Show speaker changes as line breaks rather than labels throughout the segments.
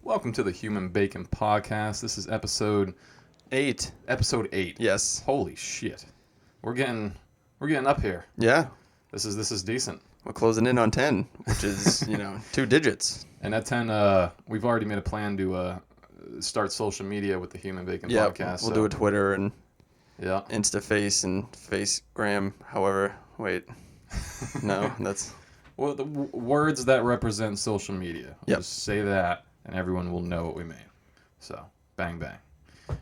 Welcome to the Human Bacon Podcast. This is episode
8.
8.
Yes.
Holy shit. We're getting up here.
Yeah.
This is decent.
We're closing in on 10, which is, 2 digits.
And at 10, we've already made a plan to start social media with the Human Bacon
Yeah.
Podcast.
We'll do a Twitter and
Yeah.
Instaface and Facegram. However, wait. No, that's...
Well, the words that represent social media.
Yep.
Just say that, and everyone will know what we mean. So, bang, bang.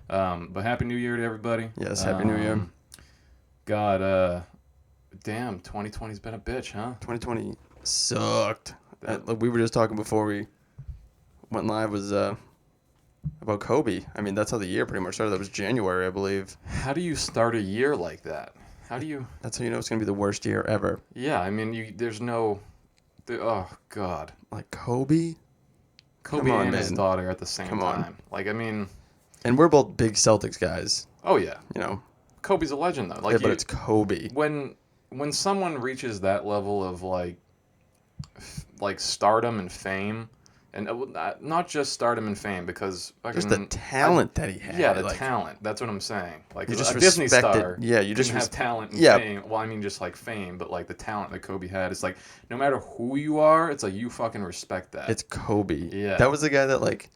But Happy New Year to everybody.
Yes, Happy New Year.
God, damn, 2020's been a bitch, huh?
2020 sucked. We were just talking before we went live was about Kobe. I mean, that's how the year pretty much started. That was January, I believe.
How do you start a year like that? How do you...
That's how you know it's going to be the worst year ever.
Yeah, I mean, there's no... Oh, God.
Like, Kobe?
Kobe
Come on,
and his
man.
daughter at the same
Come on.
time. Like, I mean...
And we're both big Celtics guys,
Oh, yeah. Kobe's a legend, though. Like,
Yeah, but it's Kobe.
When someone reaches that level of, like stardom and fame... And not just stardom and fame, because...
Just the talent that he had.
Yeah, the talent. That's what I'm saying. Like,
You
a
just
Disney
respected-
star
yeah, you just
didn't have talent and
yeah.
fame. Well, I mean, just like fame, but like the talent that Kobe had. It's like, no matter who you are, it's like you fucking respect that.
It's Kobe.
Yeah.
That was the guy that, like,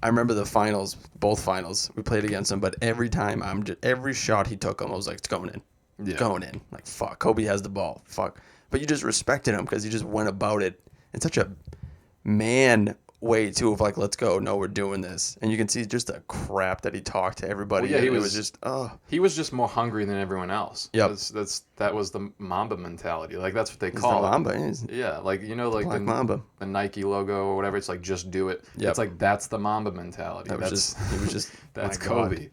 I remember the finals, both finals, we played against him, but every time, every shot he took him, I was like, it's going in.
Yeah.
It's going in. Like, fuck, Kobe has the ball. Fuck. But you just respected him because he just went about it in such a man way, too, of like, let's go. No, we're doing this. And you can see just the crap that he talked to everybody.
Well, yeah,
and
he
it
was-
was just, oh.
He was just more hungry than everyone else.
Yep.
That was the Mamba mentality. Like, that's what they
He's
call
the
it.
Mamba. He's
Yeah, like, like
Black Mamba.
the Nike logo or whatever. It's like, just do it.
Yep.
It's like, that's the Mamba mentality.
He was just,
That's
my God.
Kobe.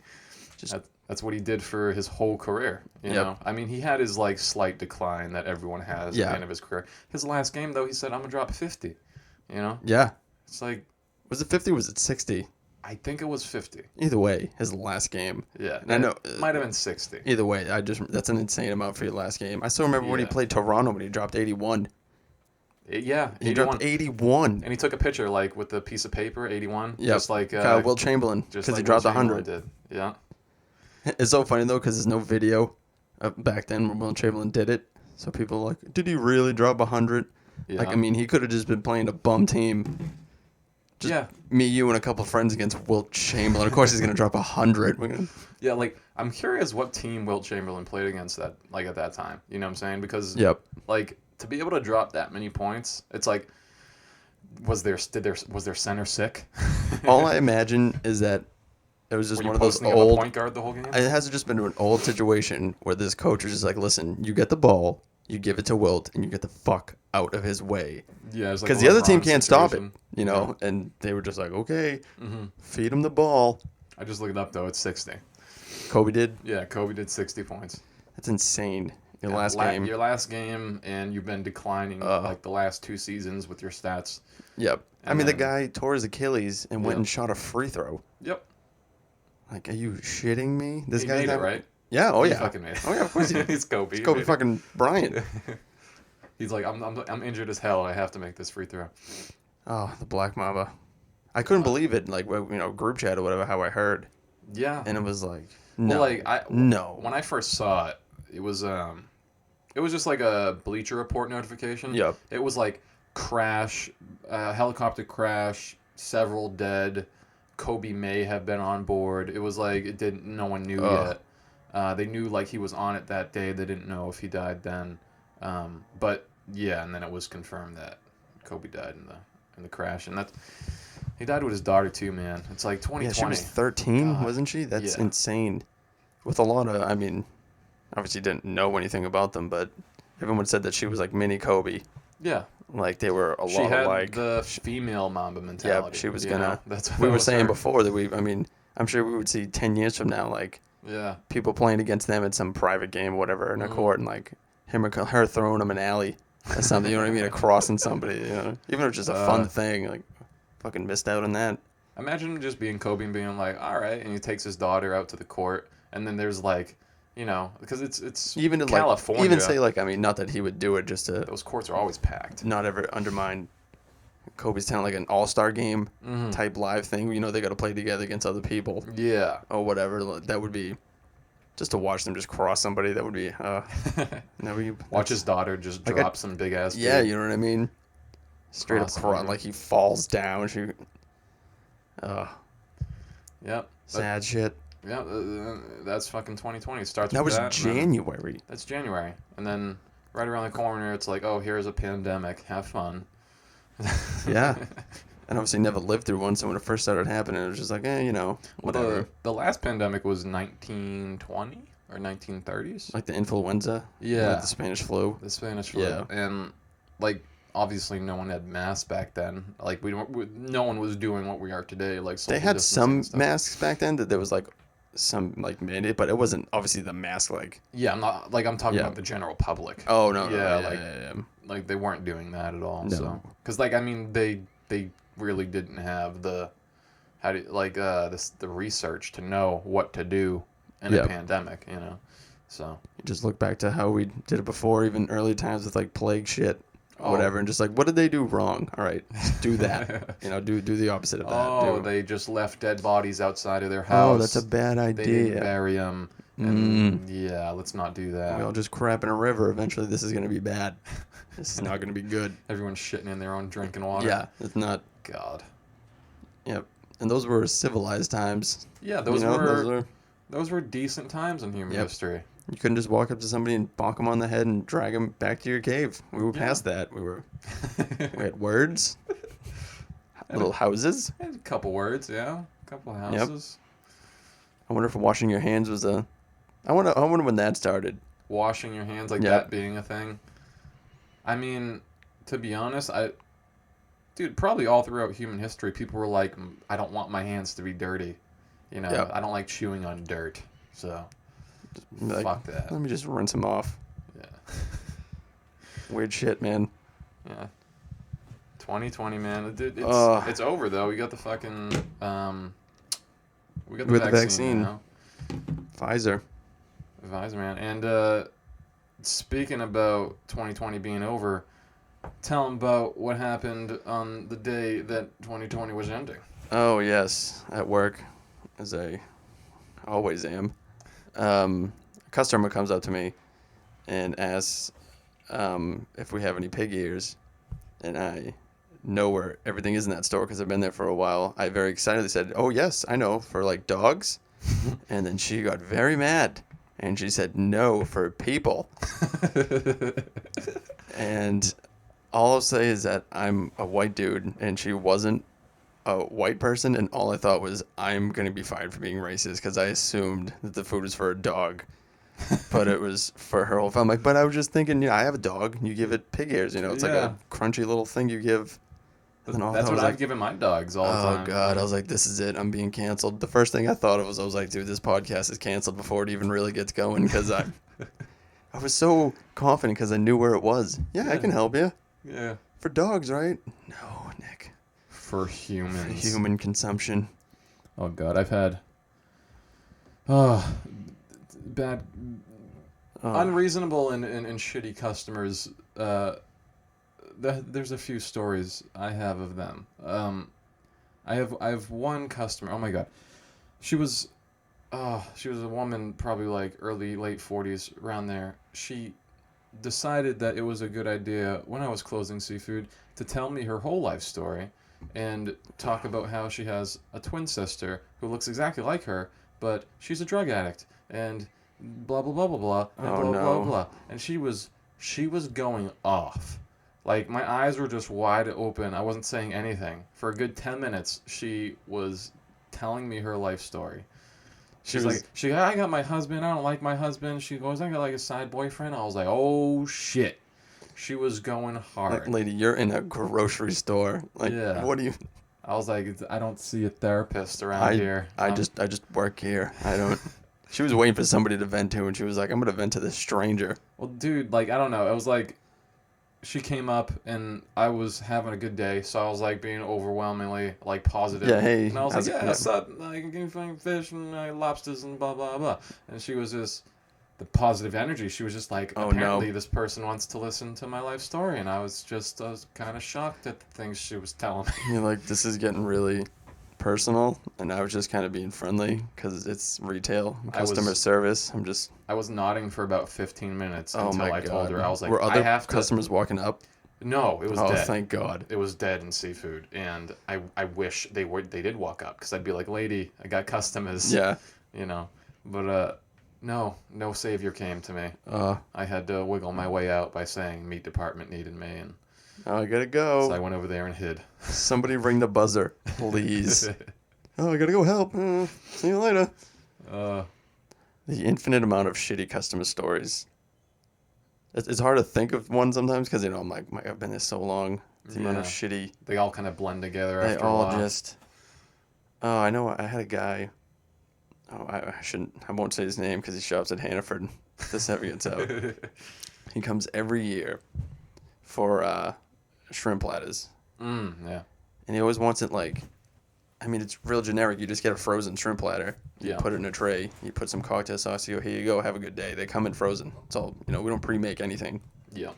Just-
That's what he did for his whole career. You
Yep.
know, I mean, he had his like slight decline that everyone has at
Yeah.
the end of his career. His last game, though, he said, "I'm gonna drop 50." You know,
Yeah.
it's like
Was it 50 or was it 60?
I think it was 50.
Either way, his last game.
Yeah,
And I know
it might have been 60.
Either way, that's an insane amount for your last game. I still remember when he
Yeah.
played Toronto when he dropped 81.
Yeah,
He
81.
dropped 81.
And he took a picture like with a piece of paper, 81.
Yep.
Just like
Will Chamberlain,
just
because he
like
dropped
Will Chamberlain
100.
did. Yeah.
It's so funny though, because there's no video back then when Will Chamberlain did it. So people are like, did he really drop 100?
Yeah.
Like, I mean, he could have just been playing a bum team. Just
yeah.
me, you, and a couple of friends against Will Chamberlain. Of course, he's gonna drop 100.
Yeah, like I'm curious what team Wilt Chamberlain played against at that time. You know what I'm saying? Because
Yep.
like to be able to drop that many points, it's like was their center sick?
All I imagine is that it was just
Were you
one of those
posting him a
old.
point guard the whole game?
It has just been an old situation where this coach was just like, listen, you get the ball, you give it to Wilt, and you get the fuck out of his way.
Yeah, it's like
Because
a
the other team
LeBron
can't stop it,
situation.
you know? And they were just like, okay,
Mm-hmm.
feed him the ball.
I just looked it up though. It's 60.
Kobe did.
Yeah, Kobe did 60 points.
That's insane. Your
Yeah,
last game.
Your last game, and you've been declining like the last 2 seasons with your stats.
Yep. I
And
mean, the
then-
guy tore his Achilles and went
Yep.
and shot a free throw.
Yep.
Like, are you shitting me? This
He
guy's
made it, right?
Yeah. Oh
He
yeah.
fucking made it.
Oh yeah. Of course he did.
He's Kobe.
It's
He
Kobe
made it.
fucking Bryant.
He's like, I'm injured as hell. I have to make this free throw.
Oh, the Black Mamba. I couldn't believe it. Like, group chat or whatever. How I heard,
Yeah.
and it was like, no,
Well, like
no.
When I first saw it, it was just like a Bleacher Report notification.
Yep.
It was like crash, helicopter crash, several dead. Kobe may have been on board. It was like it didn't. No one knew
Ugh.
yet. They knew like he was on it that day. They didn't know if he died then. But yeah, and then it was confirmed that Kobe died in the crash, and that's he died with his daughter too, man. It's like 2020.
Yeah, she was 13,
God.
wasn't she? That's
Yeah.
insane. With a lot of, I mean, obviously didn't know anything about them, but everyone said that she was like mini Kobe.
Yeah.
Like they were a
She
lot
had
alike.
the female Mamba
Yeah,
mentality.
she was
you
gonna.
know? That's what
We
that
were
was
saying
her.
before that I mean, I'm sure we would see 10 years from now, like
Yeah.
people playing against them in some private game, or whatever, in a court, and like her throwing them an alley or something. You know what I mean? Or crossing somebody. You know, even if it's just a fun thing, like fucking missed out on that.
Imagine just being Kobe and being like, all right, and he takes his daughter out to the court, and then there's like, because it's
Even in
California.
like, even say like, I mean, not that he would do it just to
those courts are always packed.
not ever undermine Kobe's talent, like an all-star game
Mhm.
type live thing. You know, they got to play together against other people
Yeah.
or whatever. That would be just to watch them just cross somebody. That would be
Watch his daughter just
like
drop some big ass.
Yeah,
dude.
you know what I mean. Straight up
Cross
cross,
him.
like he falls down.
Yep.
Sad shit.
Yeah, that's fucking 2020. Starts
That
with
was
that. and then-
January.
That's January, and then right around the corner, it's like, oh, here's a pandemic. Have fun.
Yeah. And obviously never lived through one, so when it first started happening, it was just like, you know,
Well,
whatever.
the last pandemic was 1920 or 1930s.
Like the influenza.
Yeah.
Like the Spanish flu.
The Spanish flu.
Yeah.
And like obviously no one had masks back then. Like no one was doing what we are today. Like
They
social
had
distancing
some
and stuff.
masks back then that there was like some like mandate, but it wasn't obviously the mask like.
Yeah, I'm talking
Yeah.
about the general public.
Oh no,
Yeah,
no,
like-
yeah.
Like they weren't doing that at all.
No.
So because like I mean they really didn't have the the research to know what to do in
Yeah.
a pandemic. You know, so.
You just look back to how we did it before, even early times with like plague shit or
Oh.
whatever, and just like, what did they do wrong? All right, just do that. You know, do the opposite of that.
Oh,
Do-
they just left dead bodies outside of their house.
Oh, that's a bad
They didn't
idea.
bury them. And yeah, let's not do that.
We all just crap in a river. Eventually, this is gonna be bad. This is not gonna be good.
Everyone's shitting in their own drinking water.
Yeah, it's not.
God.
Yep. And those were civilized times.
Yeah, those
you know,
were those were decent times in human
Yep.
history.
You couldn't just walk up to somebody and bonk them on the head and drag them back to your cave. We were
Yeah.
past that. We had words, little houses.
And a couple words, yeah. A couple houses.
I wonder if washing your hands was a. I wonder when that started.
Washing your hands, like
Yep.
that being a thing. I mean, to be honest, dude, probably all throughout human history, people were like, I don't want my hands to be dirty. You know,
Yep.
I don't like chewing on dirt. So,
Like,
fuck that.
let me just rinse them off.
Yeah.
Weird shit, man.
Yeah. 2020, man. It's over though. We got the fucking we got the
We got the
vaccine
vaccine.
now.
Pfizer.
Pfizer, man. And speaking about 2020 being over, tell them about what happened on the day that 2020 was ending.
Oh yes, at work, as I always am. A customer comes up to me and asks if we have any pig ears, and I know where everything is in that store because I've been there for a while. I very excitedly said, "Oh yes, I know for like dogs," and then she got very mad and she said, "No, for people." And all I'll say is that I'm a white dude and she wasn't a white person, and all I thought was I'm gonna be fired for being racist because I assumed that the food was for a dog, but it was for her whole family. Like, but I was just thinking, I have a dog. You give it pig ears, it's like
Yeah.
a crunchy little thing you give. And then all
That's
I
what
was
I've
like,
given my dogs all the
oh
time.
god, I was like, this is it. I'm being canceled. The first thing I thought of was I was like, dude, this podcast is canceled before it even really gets going because I was so confident because I knew where it was. Yeah, I
Yeah.
can help you
Yeah.
for dogs, right? No, Nick.
For humans.
Human consumption.
Oh god, I've had bad
Oh.
unreasonable and shitty customers. There's a few stories I have of them. I have one customer. Oh my god, she was a woman, probably like late 40s, around there. She decided that it was a good idea when I was closing seafood to tell me her whole life story and talk about how she has a twin sister who looks exactly like her, but she's a drug addict and blah blah blah blah blah and
Oh,
blah
no.
blah blah. And she was going off. Like, my eyes were just wide open. I wasn't saying anything. For a good 10 minutes, she was telling me her life story. She's like, I got my husband. I don't like my husband. She goes, I got like a side boyfriend. I was like, oh shit. She was going hard.
Like, lady, you're in a grocery store. Like,
Yeah.
what do you?
I was like, I don't see a therapist around here.
I just work here. I don't. She was waiting for somebody to vent to, and she was like, "I'm gonna vent to this stranger."
Well, dude, like, I don't know. It was like, she came up and I was having a good day, so I was like being overwhelmingly like positive.
Yeah, hey,
And I was
how's
like,
it-
yeah, what's up? Like, I'm getting fucking fish and lobsters and blah blah blah. And she was just the positive energy. She was just like,
Oh,
apparently
no.
this person wants to listen to my life story, and I was kind of shocked at the things she was telling me.
You're like, this is getting really personal, and I was just kind of being friendly because it's retail, customer service.
I was nodding for about 15 minutes
Oh
until
my
I told
God.
her. I was like,
Were
I
other
have to.
customers walking up?
No, it was
Oh,
dead.
thank God.
It was dead in seafood, and I wish they did walk up, because I'd be like, lady, I got customers.
Yeah.
You know, but no savior came to me.
Uh,
I had to wiggle my way out by saying meat department needed me, and
I gotta
so I
go.
went over there and hid.
Somebody ring the buzzer, please. Oh, I gotta go help. See you later.
uh,
The infinite amount of shitty customer stories. It's hard to think of one sometimes because, I'm like, I've been there so long. The amount of
Yeah.
shitty.
they all kind of blend together
They
after a
all
while.
just. Oh, I know. I had a guy. Oh, I shouldn't. I won't say his name because he shops at Hannaford. This ever gets out. He comes every year for shrimp platters,
Yeah.
and he always wants it like. I mean, it's real generic. You just get a frozen shrimp platter. You
Yeah.
put it in a tray. You put some cocktail sauce. You go, here you go. Have a good day. They come in frozen. It's all, we don't pre-make anything.
Yeah.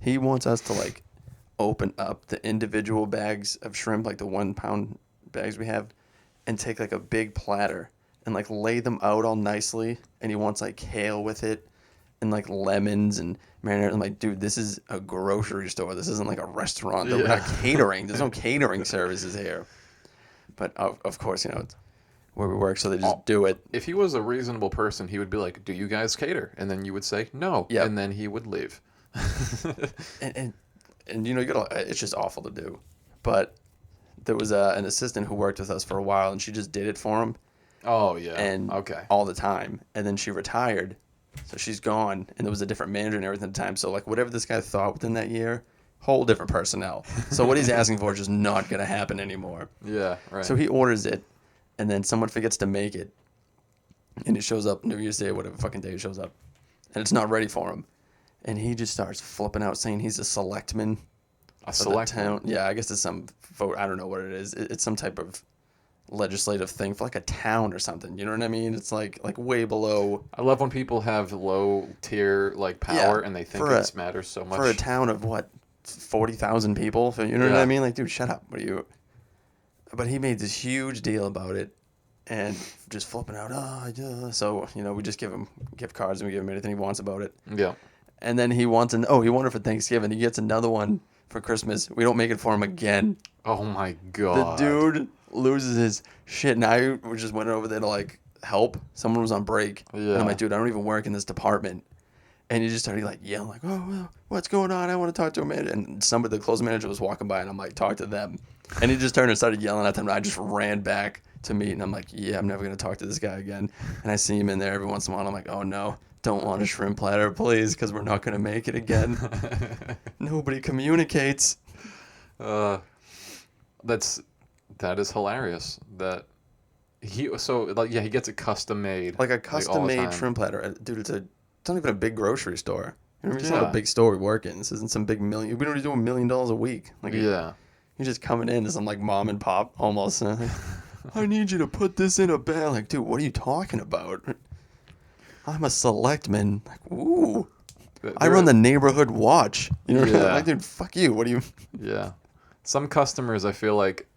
He wants us to, like, open up the individual bags of shrimp, like the 1 pound bags we have, and take, like, a big platter and, like, lay them out all nicely. And he wants, like, kale with it and, like, lemons and marinara. I'm like, dude, this is a grocery store. This isn't, like, a restaurant. We're not catering. There's no catering services here. But, of course, it's where we work, so they just do it.
If he was a reasonable person, he would be like, do you guys cater? And then you would say, no.
Yep.
And then he would leave.
And you gotta, it's just awful to do. But there was an assistant who worked with us for a while, and she just did it for him.
Oh, yeah.
And
okay.
all the time. And then she retired, so she's gone, and there was a different manager and everything at the time. So, like, whatever this guy thought within that year, whole different personnel. So what he's asking for is just not going to happen anymore.
Yeah, right.
So he orders it, and then someone forgets to make it, and it shows up New Year's Day, whatever fucking day it shows up, and it's not ready for him. And he just starts flipping out, saying he's a selectman.
A
for the
selectman?
town. Yeah, I guess it's some vote. I don't know what it is. It's some type of legislative thing for like a town or something. You know what I mean? It's like way below.
I love when people have low tier like power and they think it matters so much.
For a town of what, 40,000 people? You know what I mean? Like, dude, shut up. What are you? But he made this huge deal about it, and just flipping out. So we just give him gift cards and we give him anything he wants about it.
Yeah.
And then he wants he wanted for Thanksgiving. He gets another one for Christmas. We don't make it for him again.
Oh my god.
The dude loses his shit. Now we just went over there to like help. Someone was on break.
Yeah.
And I'm like, dude, I don't even work in this department. And he just started like yelling, like, oh, well, what's going on? I want to talk to a manager. And the close manager was walking by, and I'm like, talk to them. And he just turned and started yelling at them. And I just ran back to meet, and I'm like, yeah, I'm never going to talk to this guy again. And I see him in there every once in a while. I'm like, oh no, don't want a shrimp platter, please, because we're not going to make it again. Nobody communicates.
That is hilarious. That he gets it custom made.
Like a
all the
custom made
time.
shrimp platter. Dude, it's not even a big grocery store. You know, it's
Yeah.
not a big store we work in. This isn't some big million. We don't do $1 million a week. Like,
Yeah.
you're just coming in as some like mom and pop almost. I need you to put this in a bag. Like, dude, what are you talking about? I'm a selectman. Like, ooh. I run the neighborhood watch. You know,
Yeah.
like, dude, fuck you. What do you?
Yeah. Some customers, I feel like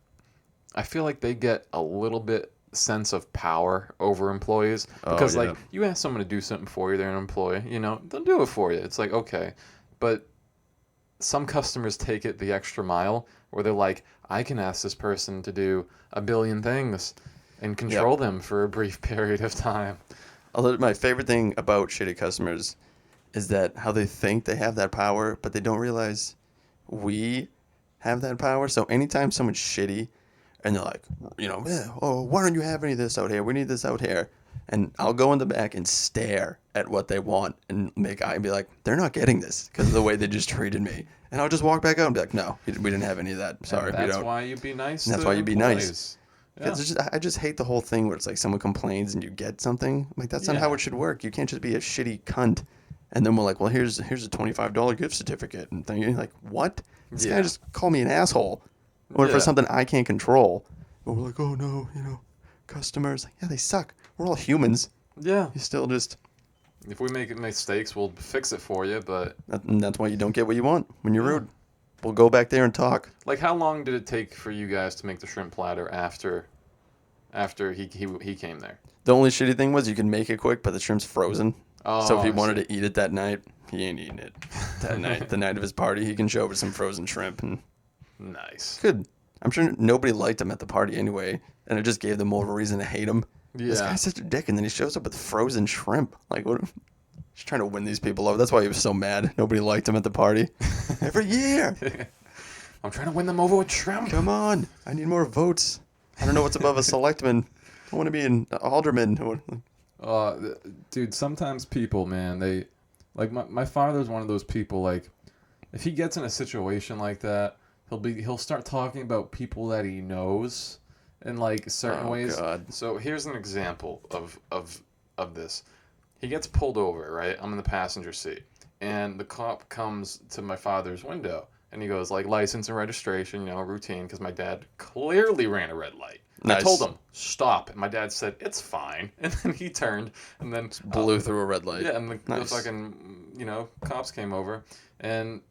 they get a little bit sense of power over employees because
yeah.
like you ask someone to do something for you, they're an employee, they'll do it for you. It's like, okay. But some customers take it the extra mile where they're like, I can ask this person to do a billion things and control them for a brief period of time.
Although my favorite thing about shitty customers is that how they think they have that power, but they don't realize we have that power. So anytime someone's shitty and they're like, oh, why don't you have any of this out here? We need this out here. And I'll go in the back and stare at what they want and make eye and be like, they're not getting this because of the way they just treated me. And I'll just walk back out and be like, no, we didn't have any of that. Sorry, we don't.
That's why you be nice.
And that's
to
why you be nice.
employees. Yeah.
'Cause I just hate the whole thing where it's like someone complains and you get something. Like, that's not how it should work. You can't just be a shitty cunt. And then we're like, well, here's a $25 gift certificate. And then you're like, what? This guy just called me an asshole. Or for something I can't control. But we're like, oh no, customers. Like, yeah, they suck. We're all humans.
Yeah.
You still just
If we make mistakes, we'll fix it for you. But
And that's why you don't get what you want when you're rude. We'll go back there and talk.
like, how long did it take for you guys to make the shrimp platter after he came there?
The only shitty thing was you can make it quick, but the shrimp's frozen.
Oh,
So if he
I
wanted
see.
to eat it that night, he ain't eating it that night. The night of his party, he can show up with some frozen shrimp and
Nice.
good. I'm sure nobody liked him at the party anyway, and it just gave them more of a reason to hate him. This
Yeah.
guy's such a dick, and then he shows up with frozen shrimp. Like, what? He's trying to win these people over. That's why he was so mad. Nobody liked him at the party. Every year.
I'm trying to win them over with shrimp.
Come on. I need more votes. I don't know what's above a selectman. I want to be an alderman.
Dude, sometimes people, man, they like my father's one of those people. Like, if he gets in a situation like that, he'll start talking about people that he knows in like certain
Oh,
ways.
God.
So here's an example of this. He gets pulled over, right? I'm in the passenger seat, and the cop comes to my father's window, and he goes like, license and registration, routine, because my dad clearly ran a red light.
Nice.
I told him stop, and my dad said it's fine, and then he turned and then
Blew through a red light.
yeah, and the
Nice.
fucking cops came over, and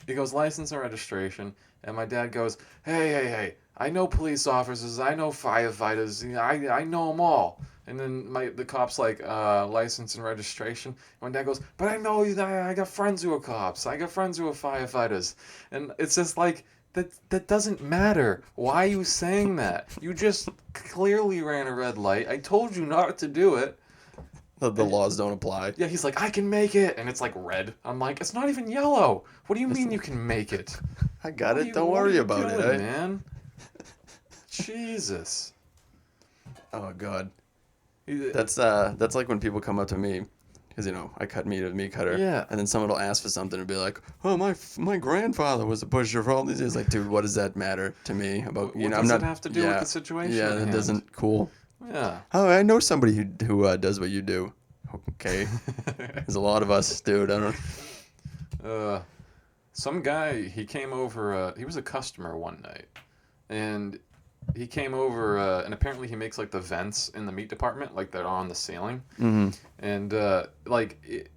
he goes license and registration, and my dad goes, hey, I know police officers, I know firefighters, I know them all. And then the cop's like, license and registration. And my dad goes, but I know you. I got friends who are cops. I got friends who are firefighters. And it's just like, that doesn't matter. Why are you saying that? You just clearly ran a red light. I told you not to do it.
The laws don't apply.
Yeah, he's like, I can make it. And it's like red. I'm like, it's not even yellow. What do you mean you can make it?
I got
What
it.
are
Don't
what are
worry
you
about
doing,
it.
man. Jesus.
Oh, God.
That's
That's like when people come up to me, because I cut meat at a meat cutter.
Yeah.
And then someone will ask for something and be like, "Oh, my grandfather was a pusher for all these years." Like, dude, what does that matter to me about
What
I'm
does
not
it have to do with the situation
Yeah,
at
that
hand?
doesn't cool.
yeah.
Oh, I know somebody who does what you do. Okay, there's a lot of us, dude. I don't.
Some guy, he came over. He was a customer one night, and he came over, and apparently he makes like the vents in the meat department, like that are on the ceiling.
Mm-hmm.
And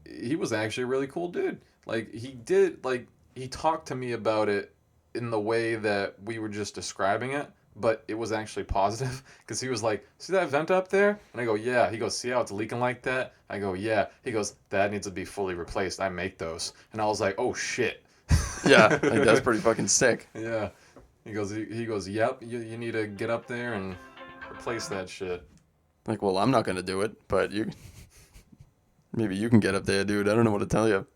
he was actually a really cool dude. Like he talked to me about it in the way that we were just describing it, but it was actually positive because he was like, "See that vent up there?" And I go, "Yeah." He goes, "See how it's leaking like that?" I go, "Yeah." He goes, "That needs to be fully replaced. I make those." And I was like, "Oh shit."
Yeah, like that's pretty fucking sick.
Yeah. He goes, "Yep, you need to get up there and replace that shit."
Like, well, I'm not gonna do it, but maybe you can get up there, dude. I don't know what to tell you.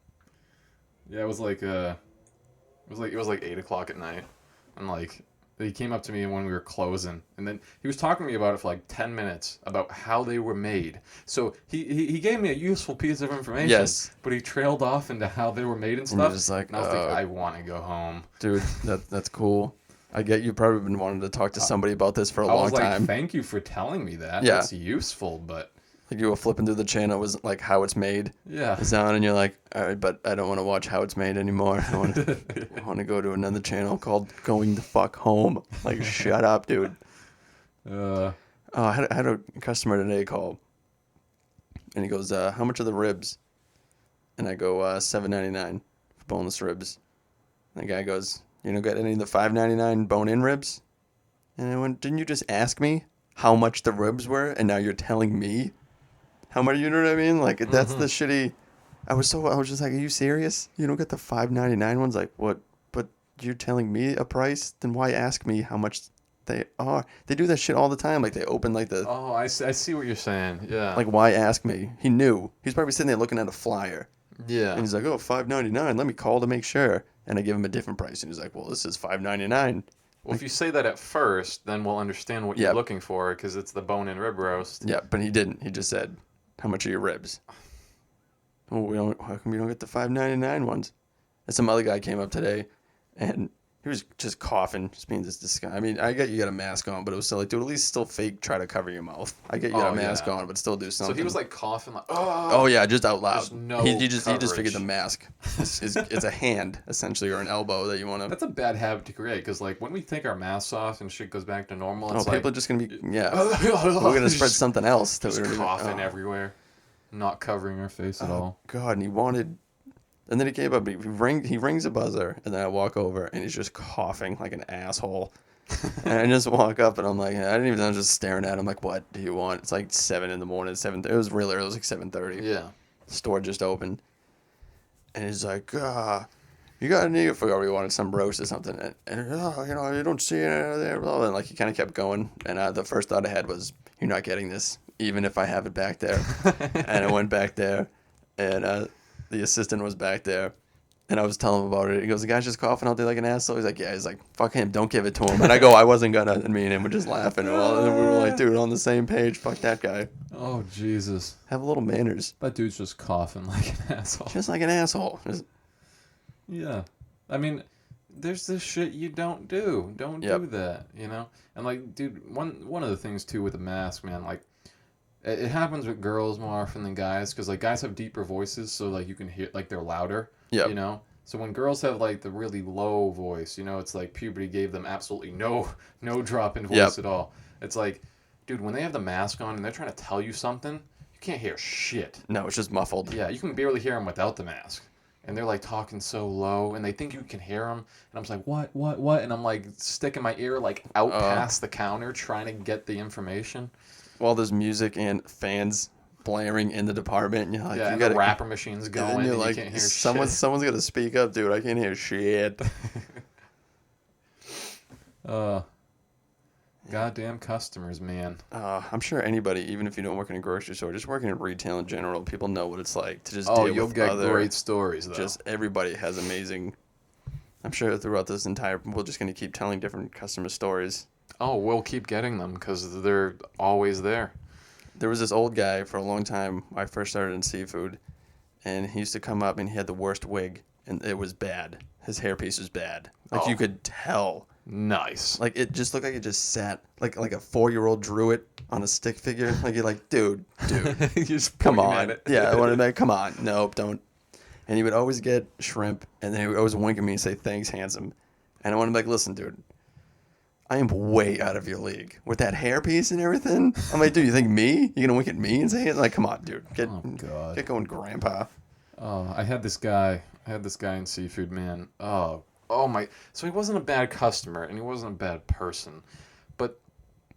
Yeah, it was like 8 o'clock at night, and like he came up to me when we were closing, and then he was talking to me about it for like 10 minutes about how they were made. So he gave me a useful piece of information.
Yes.
But he trailed off into how they were made and
And you're
stuff.
just like,
and I was like, I want to go home.
Dude, that's cool. I get you've probably been wanting to talk to somebody about this for a
I
long
was like,
time.
thank you for telling me that.
Yeah.
That's useful, but
Like you were flipping through the channel, it was like how it's made.
yeah.
It's on, and you're like, all right, but I don't want to watch how it's made anymore. I want to go to another channel called Going the Fuck Home. Like, shut up, dude.
Uh,
I had a customer today call, and he goes, how much are the ribs? And I go, $7.99 for boneless ribs. And the guy goes, you don't get any of the $5.99 bone-in ribs? And I went, didn't you just ask me how much the ribs were, and now you're telling me how much? You know what I mean? Like, that's the shitty. I was just like, are you serious? You don't get the $5.99 ones? Like, what? But you're telling me a price? Then why ask me how much they are? They do that shit all the time. Like, they open like the.
oh, I see what you're saying. Yeah.
Like, why ask me? He knew. He's probably sitting there looking at a flyer.
yeah.
And he's like, oh, $5.99. Let me call to make sure. And I give him a different price. And he's like, well, this is $5.99.
Well, if you say that at first, then we'll understand what you're
Yeah.
looking for because it's the bone-in rib roast.
Yeah, but he didn't. He just said, how much are your ribs? Oh, how come you don't get the $5.99 ones? And some other guy came up today, and he was just coughing, just being this disgusting. I mean, I get you got a mask on, but it was still like, dude, at least still fake try to cover your mouth. I get you got
Oh,
a mask
yeah.
on, but still do something.
So he was like coughing, like,
oh yeah, just out loud.
Just no
he just figured
coverage.
the mask is it's a hand essentially or an elbow that you want to.
that's a bad habit to create because, like, when we take our masks off and shit goes back to normal,
Oh,
it's
people
like
are just gonna be we're gonna spread something else that we
just
don't even.
coughing
Oh.
everywhere.
not covering her face at all.
God, and he wanted, and then he came up. He rings a buzzer, and then I walk over, and he's just coughing like an asshole. And I just walk up, and I'm like, I didn't even know. I was just staring at him, like, what do you want? It's like 7 in the morning. 7. It was really early. It was like 7:30.
Yeah.
Store just opened, and he's like, you got any? I forgot we wanted some roast or something, and you don't see it there, blah, blah. And like he kind of kept going, and the first thought I had was, you're not getting this, even if I have it back there. And I went back there, and the assistant was back there, and I was telling him about it. He goes, the guy's just coughing all day like an asshole. He's like, yeah. He's like, fuck him, don't give it to him. And I go, I wasn't gonna. And me and him were just laughing. And we were like, dude, on the same page. Fuck that guy.
Oh, Jesus.
Have a little manners.
That dude's just coughing like an asshole.
Just like an asshole.
Yeah. I mean, there's this shit you don't do. Don't
Yep.
do that, you know? And, like, dude, one of the things, too, with the mask, man, like, it happens with girls more often than guys, because, like, guys have deeper voices, so, like, you can hear, like, they're louder,
Yep.
you know? So when girls have, like, the really low voice, you know, it's like puberty gave them absolutely no drop in voice
Yep.
at all. It's like, dude, when they have the mask on and they're trying to tell you something, you can't hear shit.
No, it's just muffled.
Yeah, you can barely hear them without the mask. And they're like talking so low, and they think you can hear them. And I'm just like, what? And I'm like sticking my ear like out past the counter trying to get the information.
While there's music and fans blaring in the department, and you're like,
Yeah,
you
and
gotta,
the rapper machine's going,
and
and
you're
you
like,
can't hear
someone's got to speak up, dude. I can't hear shit.
shit. Goddamn customers, man.
I'm sure anybody, even if you don't work in a grocery store, just working in retail in general, people know what it's like to just
Oh,
deal
you'll
with
get
other.
great stories, though.
Just everybody has amazing. I'm sure throughout this entire, we're just gonna keep telling different customer stories.
Oh, we'll keep getting them because they're always there.
There was this old guy for a long time. I first started in seafood, and he used to come up and he had the worst wig, and it was bad. His hairpiece was bad. Like
Oh.
you could tell.
Nice.
Like it just looked like it just sat like a 4-year-old drew it on a stick figure. Like you're like, dude,
You just
come
pointing
on.
at it.
Yeah, I wanted to come on. Nope, don't. And he would always get shrimp, and then he would always wink at me and say, thanks, handsome. And I want to be like, listen, dude, I am way out of your league. With that hairpiece and everything, I'm like, dude, you think me? You going to wink at me and say it? Like, come on, dude. Get going, grandpa.
Oh, I had this guy in seafood, man. Oh my. So he wasn't a bad customer and he wasn't a bad person, but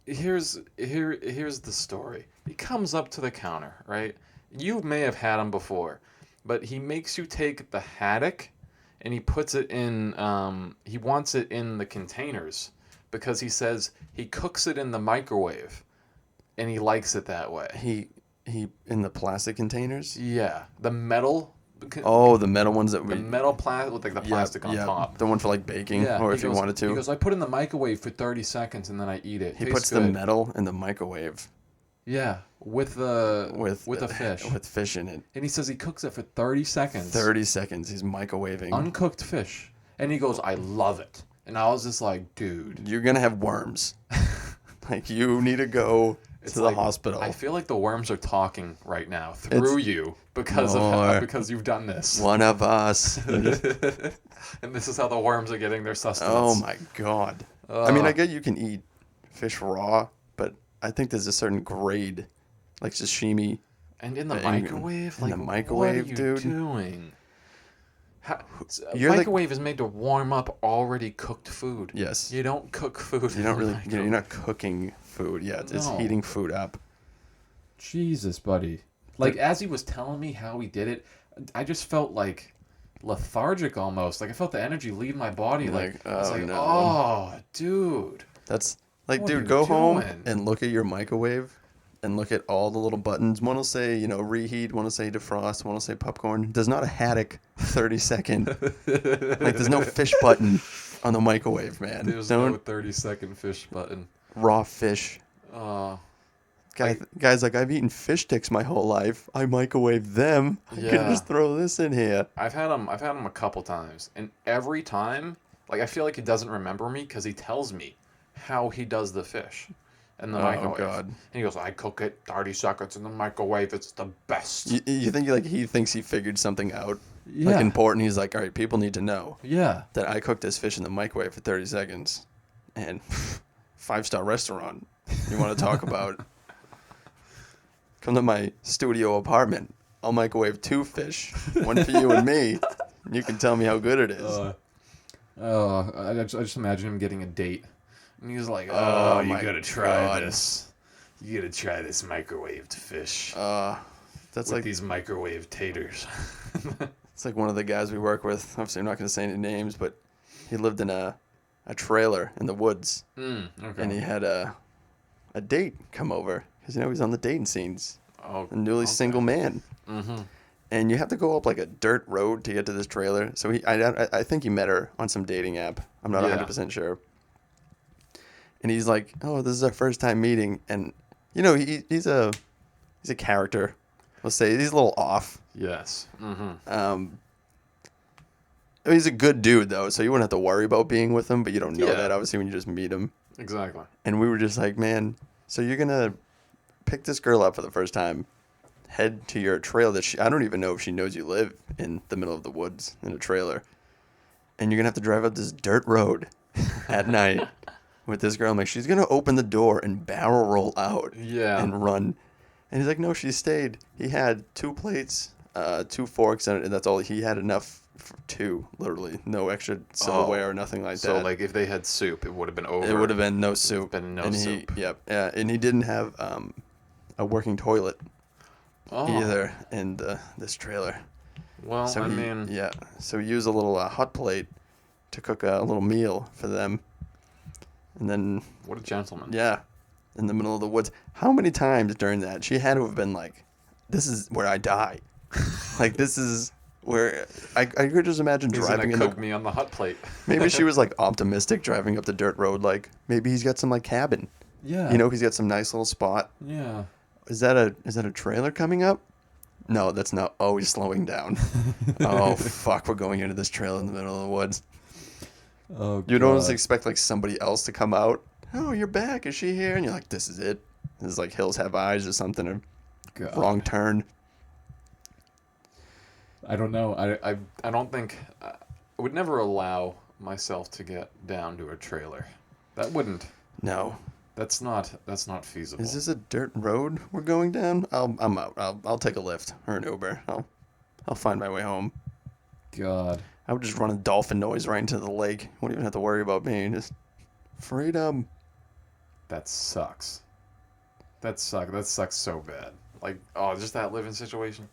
here's the story. He comes up to the counter, right? You may have had him before, but he makes you take the haddock and he puts it in. He wants it in the containers because he says he cooks it in the microwave, and he likes it that way.
He in the plastic containers?
Yeah, the metal.
Oh, the metal ones that
The
we...
metal plastic with like the plastic on
yeah,
top.
the one for like baking, or
he
if you
goes-
wanted to.
He goes, I put it in the microwave for 30 seconds and then I eat it.
He
Tastes
puts the
good.
metal in the microwave
Yeah, with a fish.
With fish in it.
And he says he cooks it for 30 seconds.
30 seconds. He's microwaving.
Uncooked fish. And he goes, I love it. And I was just like, dude.
You're going to have worms. Like, you need to go
It's
to the
like,
hospital.
I feel like the worms are talking right now through you because because you've done this.
One of us.
And this is how the worms are getting their sustenance.
Oh, my God. I mean, I get you can eat fish raw, but I think there's a certain grade, like sashimi.
And in the
In
microwave?
the
Like,
microwave,
what are you
dude.
doing?
You're like-
Microwave is made to warm up already cooked food.
Yes.
You don't cook food.
You don't
in
really,
the
you're
microwave.
not cooking food. Yeah, it's
No.
heating food up.
Jesus, buddy. Like, as he was telling me how he did it, I just felt like lethargic almost. Like, I felt the energy leave my body. Like, I was
oh,
like,
no.
oh, dude.
That's like,
What are
dude,
you
go home
doing?
and look at your microwave and look at all the little buttons. One will say, reheat. One will say defrost. One will say popcorn. There's not a haddock 30 second. Like, there's no fish button on the microwave, man.
There's
Don't
no 30-second fish button.
raw fish.
Uh,
Guys, like, I've eaten fish sticks my whole life. I microwave them. I
Yeah.
can just throw this in here.
I've had him a couple times, and every time, like, I feel like he doesn't remember me because he tells me how he does the fish in the microwave.
God.
And he goes, I cook it 30 seconds in the microwave. It's the best.
You think he thinks he figured something out,
Yeah.
like important. He's like, all right, people need to know
Yeah.
that I cooked this fish in the microwave for 30 seconds, and 5-star restaurant. You want to talk about? come to my studio apartment. I'll microwave 2 fish, one for you and me. And you can tell me how good it is.
I just imagine him getting a date, and he's like,
Oh,
"Oh, you
my
gotta try
God.
this. You gotta try this microwaved fish
That's
with
like
these microwave taters."
it's like one of the guys we work with. Obviously, I'm not going to say any names, but he lived in a trailer in the woods,
Okay.
and he had a date come over because he's on the dating scenes.
Oh,
A newly single man.
Mm-hmm.
And you have to go up like a dirt road to get to this trailer. So I think he met her on some dating app. I'm not
Yeah.
100% sure. And he's like, "Oh, this is our first time meeting." And he's a character. Let's say he's a little off.
Yes. Mm-hmm.
He's a good dude though, so you wouldn't have to worry about being with him. But you don't know
Yeah.
that obviously when you just meet him.
Exactly.
And we were just like, "Man, so you're gonna pick this girl up for the first time, head to your trail that I don't even know if she knows you live in the middle of the woods in a trailer, and you're gonna have to drive up this dirt road at night with this girl." I'm like, "She's gonna open the door and barrel roll out
Yeah.
and run." And he's like, "No, she stayed. He had 2 plates, 2 forks, and that's all. He had enough for 2, literally, no extra silverware or nothing like
So
that.
like if they had soup, it would have been over.
It would have been no soup.
been no
and
soup.
Yeah, and he didn't have a working toilet either in this trailer.
Well,
So
I
he,
mean,
yeah. So he used a little hot plate to cook a little meal for them, and then
what a gentleman.
yeah, in the middle of the woods. How many times during that she had to have been like, "This is where I die," like this is where I could just imagine
He's
driving
gonna
in
cook me on the hot plate.
Maybe she was like optimistic driving up the dirt road, like maybe he's got some like cabin.
Yeah.
He's got some nice little spot.
Yeah.
Is that a trailer coming up? No, that's not. Oh, he's slowing down. Oh fuck, we're going into this trailer in the middle of the woods.
Oh.
You don't expect like somebody else to come out. "Oh, you're back. Is she here?" And you're like, "This is it. This is like Hills Have Eyes or something. Or
God.
wrong turn."
I don't know. I don't think I would never allow myself to get down to a trailer. That wouldn't.
No.
That's not feasible.
Is this a dirt road we're going down? I'm out. I'll take a Lyft or an Uber. I'll find my way home.
God.
I would just run a dolphin noise right into the lake. Wouldn't even have to worry about being just freedom.
That sucks. That sucks so bad. Like, just that living situation.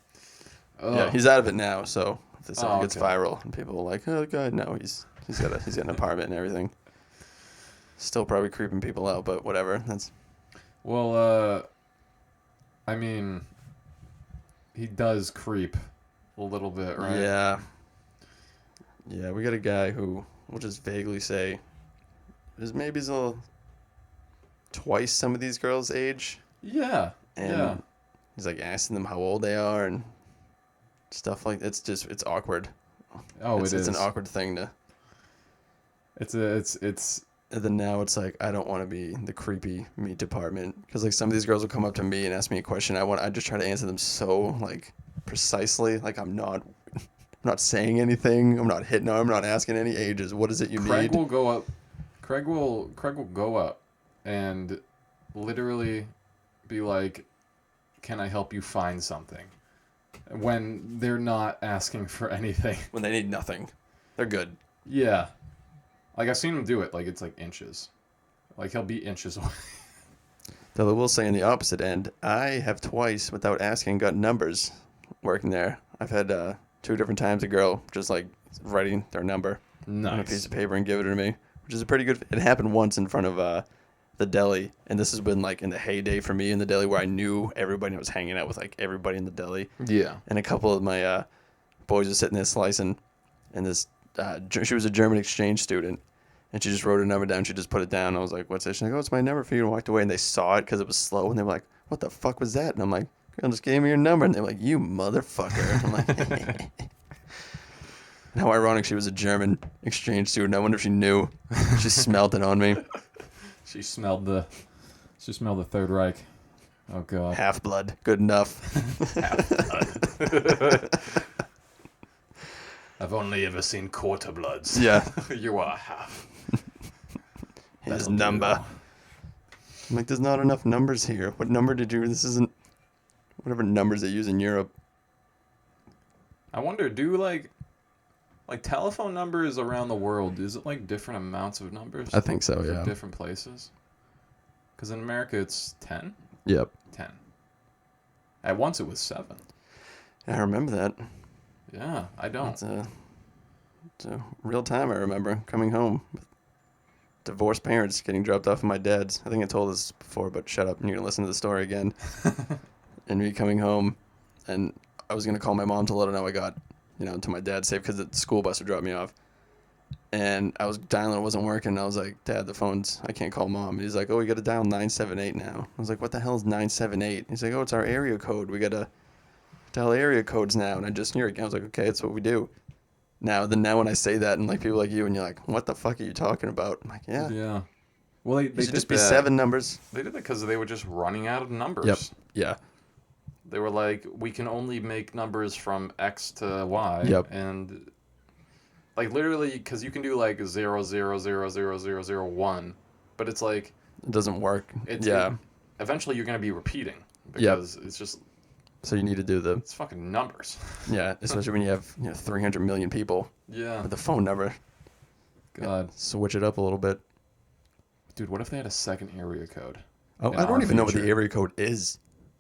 Yeah,
Ugh.
he's out of it now. So if this ever
Oh,
gets
okay.
viral and people are like, "Oh God, no, he's got an apartment and everything." Still probably creeping people out, but whatever. That's
Well, I mean, he does creep a little bit, right?
yeah. Yeah, we got a guy who we'll just vaguely say is maybe he's a little twice some of these girls' age.
Yeah.
And
yeah.
he's like asking them how old they are and stuff like it's awkward.
Oh,
It's an awkward thing to.
It's
And then now it's like I don't want to be the creepy meat department because like some of these girls will come up to me and ask me a question. I just try to answer them so like precisely. Like I'm not saying anything. I'm not hitting. I'm not asking any ages. What is it you
Craig
need?
will go up. Craig will go up and literally be like, "Can I help you find something?" When they're not asking for anything.
When they need nothing, they're good.
Yeah. Like I've seen him do it. Like it's like inches. Like he'll be inches away.
Though I will say on the opposite end, I have twice without asking got numbers working there. I've had 2 different times a girl just like writing their number on a piece
Nice.
of paper and give it to me, which is a pretty good. It happened once in front of the deli, and this has been like in the heyday for me in the deli where I knew everybody. I was hanging out with like everybody in the deli,
Yeah.
and a couple of my boys were sitting there slicing, and this she was a German exchange student, and she just wrote her number down. She just put it down. I was like, "What's this?" She's like, "Oh, it's my number for you," and walked away. And they saw it because it was slow, and they were like, "What the fuck was that?" And I'm like, "Girl just gave me your number," and they're like, "You motherfucker!" I'm like. And how ironic she was a German exchange student. I wonder if she knew. She smelled it on me.
She smelled the Third Reich. Oh God.
Half blood, good enough.
I've only ever seen quarter bloods.
Yeah,
You are half.
his
That'll do.
number. I'm like, there's not enough numbers here. What number did you? This isn't. whatever numbers they use in Europe.
I wonder, do like telephone numbers around the world, is it like different amounts of numbers
I think so,
for
yeah.
different places? Because in America it's 10?
Yep.
10. At once it was 7.
I remember that.
Yeah, I don't.
It's a real time. I remember coming home with divorced parents getting dropped off at my dad's. I think I told this before, but shut up. You're going to listen to the story again. And me coming home, and I was going to call my mom to let her know I got, to my dad's safe because the school bus would drop me off. And I was dialing, it wasn't working. I was like, Dad, I can't call Mom. And he's like, oh, you got to dial 978 now. I was like, what the hell is 978? He's like, oh, it's our area code. We got to dial area codes now. And I was like, okay, that's what we do. Now when I say that and like people like you and you're like, what the fuck are you talking about? I'm like, yeah.
Yeah. Well, they
It should
did
just be
that.
7 numbers.
They did it because they were just running out of numbers.
Yep. Yeah.
They were like, we can only make numbers from X to Y.
Yep.
And like literally, because you can do like 0000001, but it's like
It doesn't work.
yeah. Eventually, you're gonna be repeating because it's just
So you need to do
it's fucking numbers.
yeah, especially when you have 300 million people
Yeah.
with a phone number.
God.
Switch it up a little bit.
Dude, what if they had a second area code?
Oh,
In
I don't
our
even know what the
future.
area code is.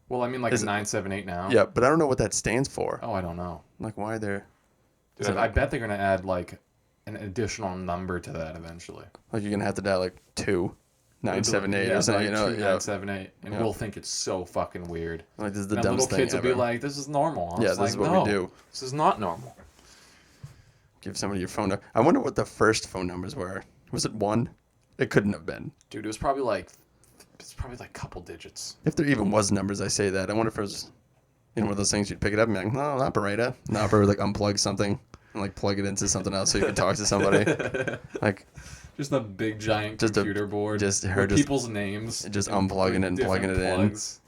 Well, I mean, like
Is
a
it-
978 now.
Yeah, but I don't know what that stands for.
Oh, I don't know.
Like why they're
Dude,
Is it
I
like-
bet they're gonna add like an additional number to that eventually.
like you're gonna have to dial like 2978 or something.
Like
Yeah.
2978, and
Yeah.
we'll think it's so fucking weird.
Like this is the
And
dumbest
little
thing
kids
ever.
will be like, "This is normal." I
Yeah,
was
this is
like,
what we
"No,
do.
This is not normal."
Give somebody your phone number. I wonder what the first phone numbers were. Was it 1? It couldn't have been.
Dude, it's probably like a couple digits.
If there even was numbers, I say that. I wonder if it was, one of those things you'd pick it up and be like, no, operator. And the operator would like unplug something and like plug it into something else so you could talk to somebody. Like
Just a big giant
Just a-
computer board.
just her
with
just-
people's names.
just
and,
unplugging it and
different
plugging it in.
plugs.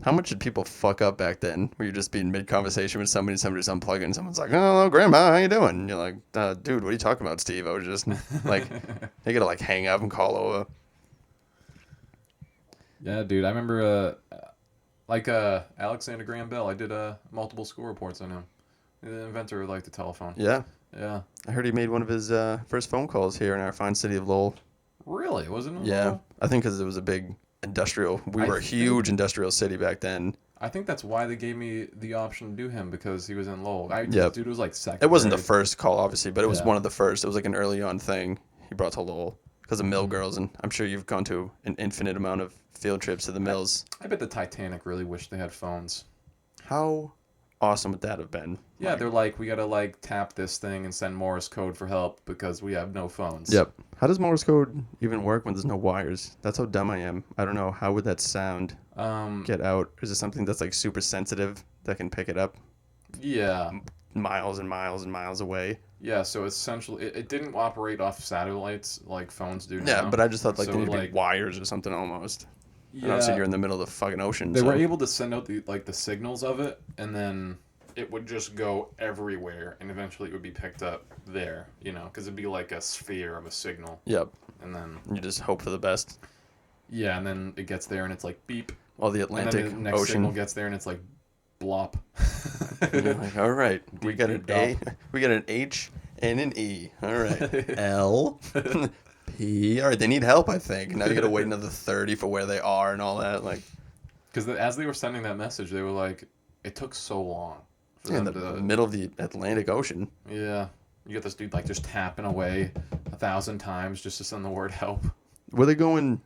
how much did people fuck up back then? Where you're just being mid-conversation with somebody's unplugging and someone's like, oh, hello, grandma, how you doing? And you're like, dude, what are you talking about, Steve? I was just like, you gotta like hang up and call over.
Yeah, dude. I remember, Alexander Graham Bell. I did multiple school reports on him. The inventor of like the telephone.
Yeah.
Yeah.
I heard he made one of his first phone calls here in our fine city of Lowell.
Really? Wasn't it?
Yeah. I think because it was a big industrial. We
I
were a
think-
huge industrial city back then.
I think that's why they gave me the option to do him because he was in Lowell.
Yep.
Dude was like second.
It wasn't the
grade.
first call, obviously, but it was
Yeah.
one of the first. It was like an early on thing he brought to Lowell because of mill girls. And I'm sure you've gone to an infinite amount of field trips to the mills.
I bet the Titanic really wished they had phones.
How awesome would that have been?
Yeah, they're like, we gotta like tap this thing and send Morse code for help because we have no phones.
Yep. How does Morse code even work when there's no wires? That's how dumb I am. I don't know. How would that sound get out? Is it something that's like super sensitive that can pick it up
Yeah.
miles and miles and miles away?
Yeah, so essentially, it didn't operate off satellites like phones do
Yeah,
now.
but I just thought like
So,
there need to
like-
be wires or something almost. And
Yeah,
obviously you're in the middle of the fucking ocean.
they
so.
were able to send out the signals of it, and then it would just go everywhere, and eventually it would be picked up there, because it'd be like a sphere of a signal,
Yep.
and then,
You just hope for the best.
yeah, and then it gets there, and it's like beep,
While the
and
Atlantic
then the next signal
Ocean.
gets there, and it's like blop.
You're like, all right, we
Deep,
got an
deep
A, we got an H and an E. All right, L, P. All right, they need help. I think now you got to wait another 30 for where they are and all that. Like
Because as they were sending that message, they were like, it took so long for
in
them
the
to.
middle of the Atlantic Ocean.
Yeah. You get this dude like just tapping away 1,000 times just to send the word help.
Were they going?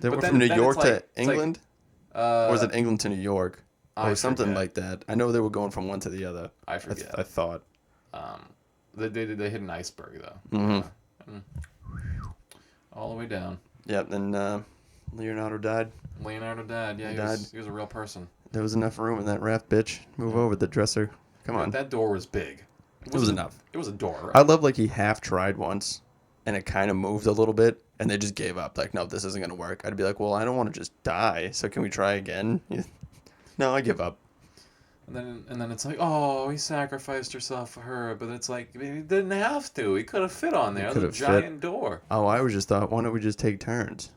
They
But
went
then-
from New
then
York
it's
to
like- it's like,
England, or was it England to New York,
I
or something
forget.
like that? I know they were going from one to the other.
I forget.
I thought.
They hit an iceberg though.
Mm-hmm.
All the way down.
Yeah. Then Leonardo died.
Leonardo died. Yeah,
He
he was a real person.
There was enough room in that raft, bitch. Move over the dresser. Come on.
That door was big.
It was enough.
It was a door. Right?
I love like he half tried once, and it kind of moved a little bit, and they just gave up. Like, no, this isn't gonna work. I'd be like, well, I don't want to just die, so can we try again? No, I give up.
And then it's like, oh, he sacrificed herself for her, but it's like he didn't have to. He could have fit on there. It was a
could've fit.
giant door.
Oh, I was just thought, why don't we just take turns?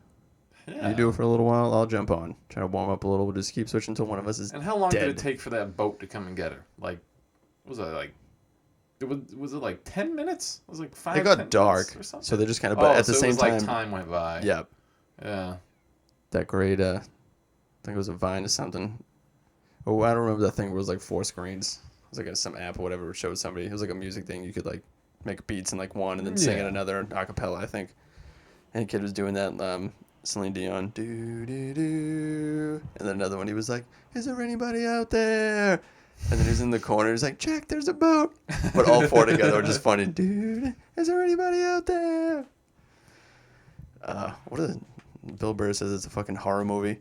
Yeah.
You do it for a little while, I'll jump on. Try to warm up a little. We'll just keep switching until one of us is.
And how long did
dead.
it take for that boat to come and get her? Like, was it like? Was it like 10 minutes? It was like 5.
It
10
got dark,
minutes or something.
so they just kind of. But at the
so
same
it was
time,
like time went by.
yeah,
Yeah.
that great. I think it was a Vine or something. Oh, I don't remember that thing where it was like 4 screens. It was like some app or whatever showed somebody. It was like a music thing. You could like make beats in like one and then sing in
Yeah.
another a cappella, I think. And the kid was doing that. Celine Dion, do do do, and then another one. He was like, "Is there anybody out there?" And then he's in the corner. He's like, "Jack, there's a boat." But all 4 together are just funny. Dude, is there anybody out there? What is Bill Burr says it's a fucking horror movie. If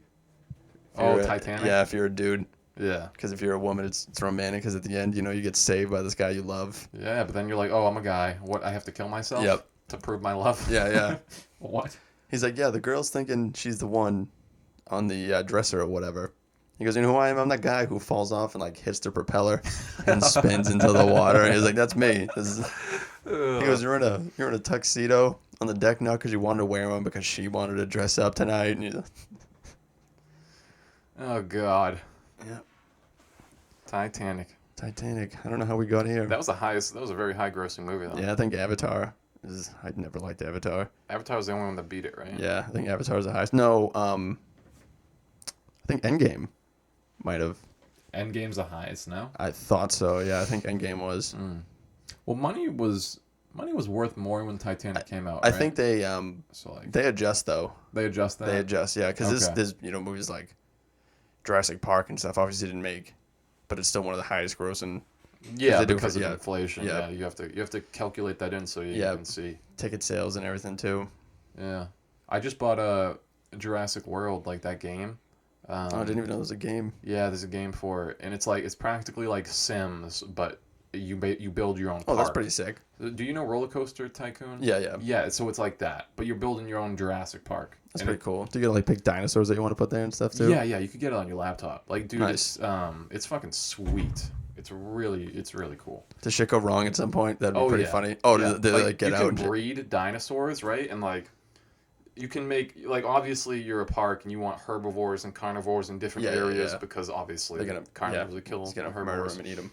Oh,
you're
Titanic?
Yeah, if you're a dude.
Yeah.
Because if you're a woman, it's romantic. Because at the end, you get saved by this guy you love.
Yeah, but then you're like, oh, I'm a guy. What? I have to kill myself?
Yep.
To prove my love?
Yeah, yeah.
What?
He's like, yeah, the girl's thinking she's the one on the dresser or whatever. He goes, you know who I am? I'm that guy who falls off and like hits the propeller and spins into the water. And he's like, that's me. He goes, you're in a tuxedo on the deck now because you wanted to wear one because she wanted to dress up tonight. And he's
Oh, God.
yeah,
Titanic.
Titanic. I don't know how we got here.
That was a very high grossing movie, though.
Yeah, I think Avatar is. I'd never liked Avatar.
Avatar was the only one that beat it, right?
Yeah, I think Avatar's the highest. No, I think Endgame might have.
Endgame's the highest now.
I thought so. Yeah, I think Endgame was.
Well, money was worth more when Titanic came out.
I
right?
think they
So like
they adjust though.
they adjust that.
They adjust, yeah, because
Okay.
this movies like Jurassic Park and stuff obviously didn't make, but it's still one of the highest grossing
Yeah,
they do
because
for-
of
yeah.
inflation.
Yeah.
Yeah, you have to calculate that in so you
Yeah.
can see.
ticket sales and everything too.
Yeah, I just bought a Jurassic World, like that game.
I didn't even know there was a game.
Yeah, there's a game for it, and it's practically like Sims, but you build your own.
Oh, that's
park.
pretty sick.
Do you know Roller Coaster Tycoon?
Yeah, yeah.
Yeah, so it's like that, but you're building your own Jurassic Park.
That's
And
pretty cool. Do you get to like pick dinosaurs that you want to put there and stuff too?
Yeah, you could get it on your laptop. Like, dude,
Nice.
it's fucking sweet. It's really cool.
Does shit go wrong at some point? That'd be
Oh,
pretty
yeah.
funny. Oh,
Yeah.
did they like get
you
out?
can breed dinosaurs, right? And like, you can make like obviously you're a park and you want herbivores and carnivores in different
Yeah, yeah,
areas
yeah.
because obviously
They're gonna
carnivores would kill
It's gonna murder
herbivores.
them and eat them.